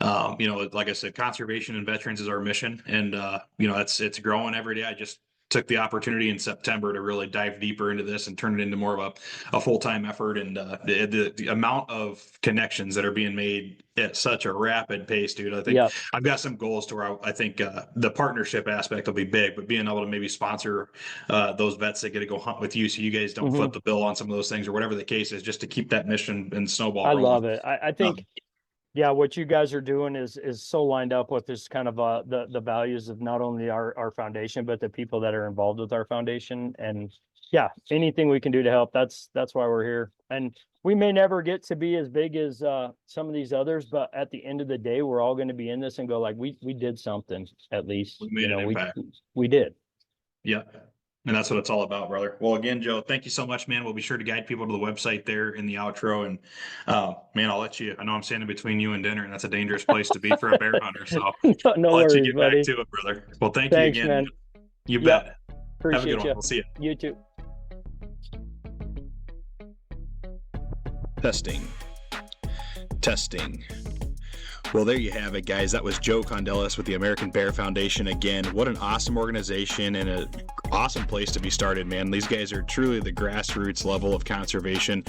I said, conservation and veterans is our mission, and it's growing every day. I just took the opportunity in September to really dive deeper into this and turn it into more of a full-time effort. And the amount of connections that are being made at such a rapid pace, dude. I think I've got some goals to where I think the partnership aspect will be big, but being able to maybe sponsor those vets that get to go hunt with you, so you guys don't flip the bill on some of those things, or whatever the case is, just to keep that mission and snowball rolling. I love it. I think what you guys are doing is so lined up with this kind of the values of not only our foundation, but the people that are involved with our foundation. And anything we can do to help, that's why we're here. And we may never get to be as big as some of these others, but at the end of the day, we're all going to be in this and go like, we did something, at least. We made an impact. We did. Yeah. And that's what it's all about, brother. Well, again, Joe, thank you so much, man. We'll be sure to guide people to the website there in the outro. And man, I'll let you, I know I'm standing between you and dinner, and that's a dangerous place to be for a bear hunter. So no I'll let worries, you get buddy. back to it, brother. Well, thanks you again. Man. You bet. Appreciate Have a good you. one. We'll see you. You too. Testing. Well, there you have it, guys. That was Joe Kondelis with the American Bear Foundation. Again, what an awesome organization, and awesome place to be started, man. These guys are truly the grassroots level of conservation,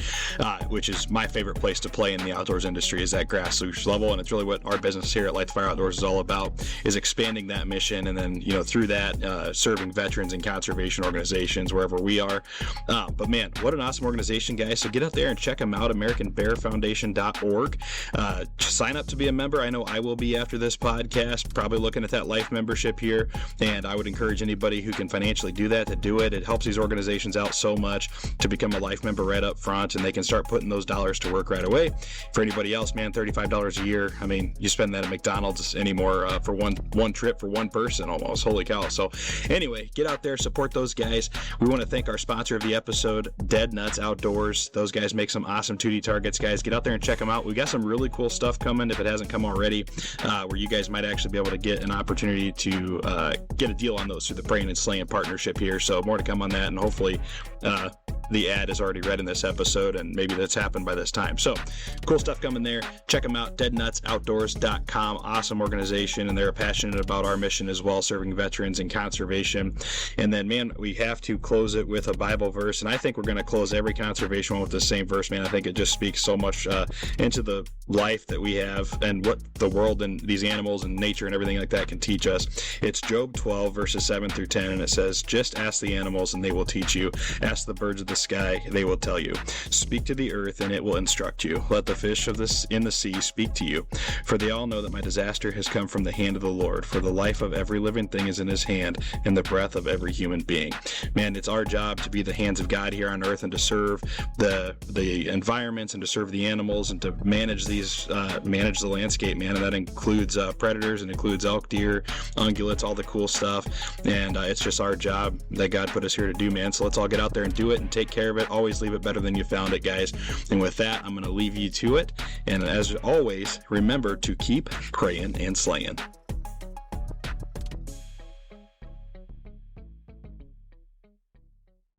which is my favorite place to play in the outdoors industry, is that grassroots level. And it's really what our business here at Light the Fire Outdoors is all about, is expanding that mission. And then, through that, serving veterans and conservation organizations wherever we are. But man, what an awesome organization, guys. So get out there and check them out, AmericanBearFoundation.org. Sign up to be a member. I know I will be after this podcast, probably looking at that life membership here. And I would encourage anybody who can financially do that to do it. It helps these organizations out so much to become a life member right up front, and they can start putting those dollars to work right away. For anybody else, man, $35 a year. I mean, you spend that at McDonald's anymore for one trip for one person almost. Holy cow. So anyway, get out there, support those guys. We want to thank our sponsor of the episode, Dead Nuts Outdoors. Those guys make some awesome 2D targets, guys. Get out there and check them out. We got some really cool stuff coming, if it hasn't come already, where you guys might actually be able to get an opportunity to get a deal on those through the Prayin and Slayin partnership here. So more to come on that, and hopefully the ad is already read in this episode, and maybe that's happened by this time. So cool stuff coming there. Check them out, deadnutsoutdoors.com. Awesome organization, and they're passionate about our mission as well, serving veterans and conservation. And then, man, we have to close it with a Bible verse, and I think we're going to close every conservation one with the same verse, man. I think it just speaks so much into the life that we have and what the world and these animals and nature and everything like that can teach us. It's Job 12, verses 7 through 10, and it says, "Just ask the animals and they will teach you. Ask the birds of the sky, they will tell you. Speak to the earth and it will instruct you. Let the fish in the sea speak to you. For they all know that my disaster has come from the hand of the Lord. For the life of every living thing is in his hand, and the breath of every human being." Man, it's our job to be the hands of God here on earth and to serve the environments and to serve the animals and to manage the landscape, man. And that includes predators, and includes elk, deer, ungulates, all the cool stuff. And it's just our job that God put us here to do, man. So let's all get out there and do it and take care of it. Always leave it better than you found it, guys. And with that, I'm going to leave you to it. And as always, remember to keep praying and slaying.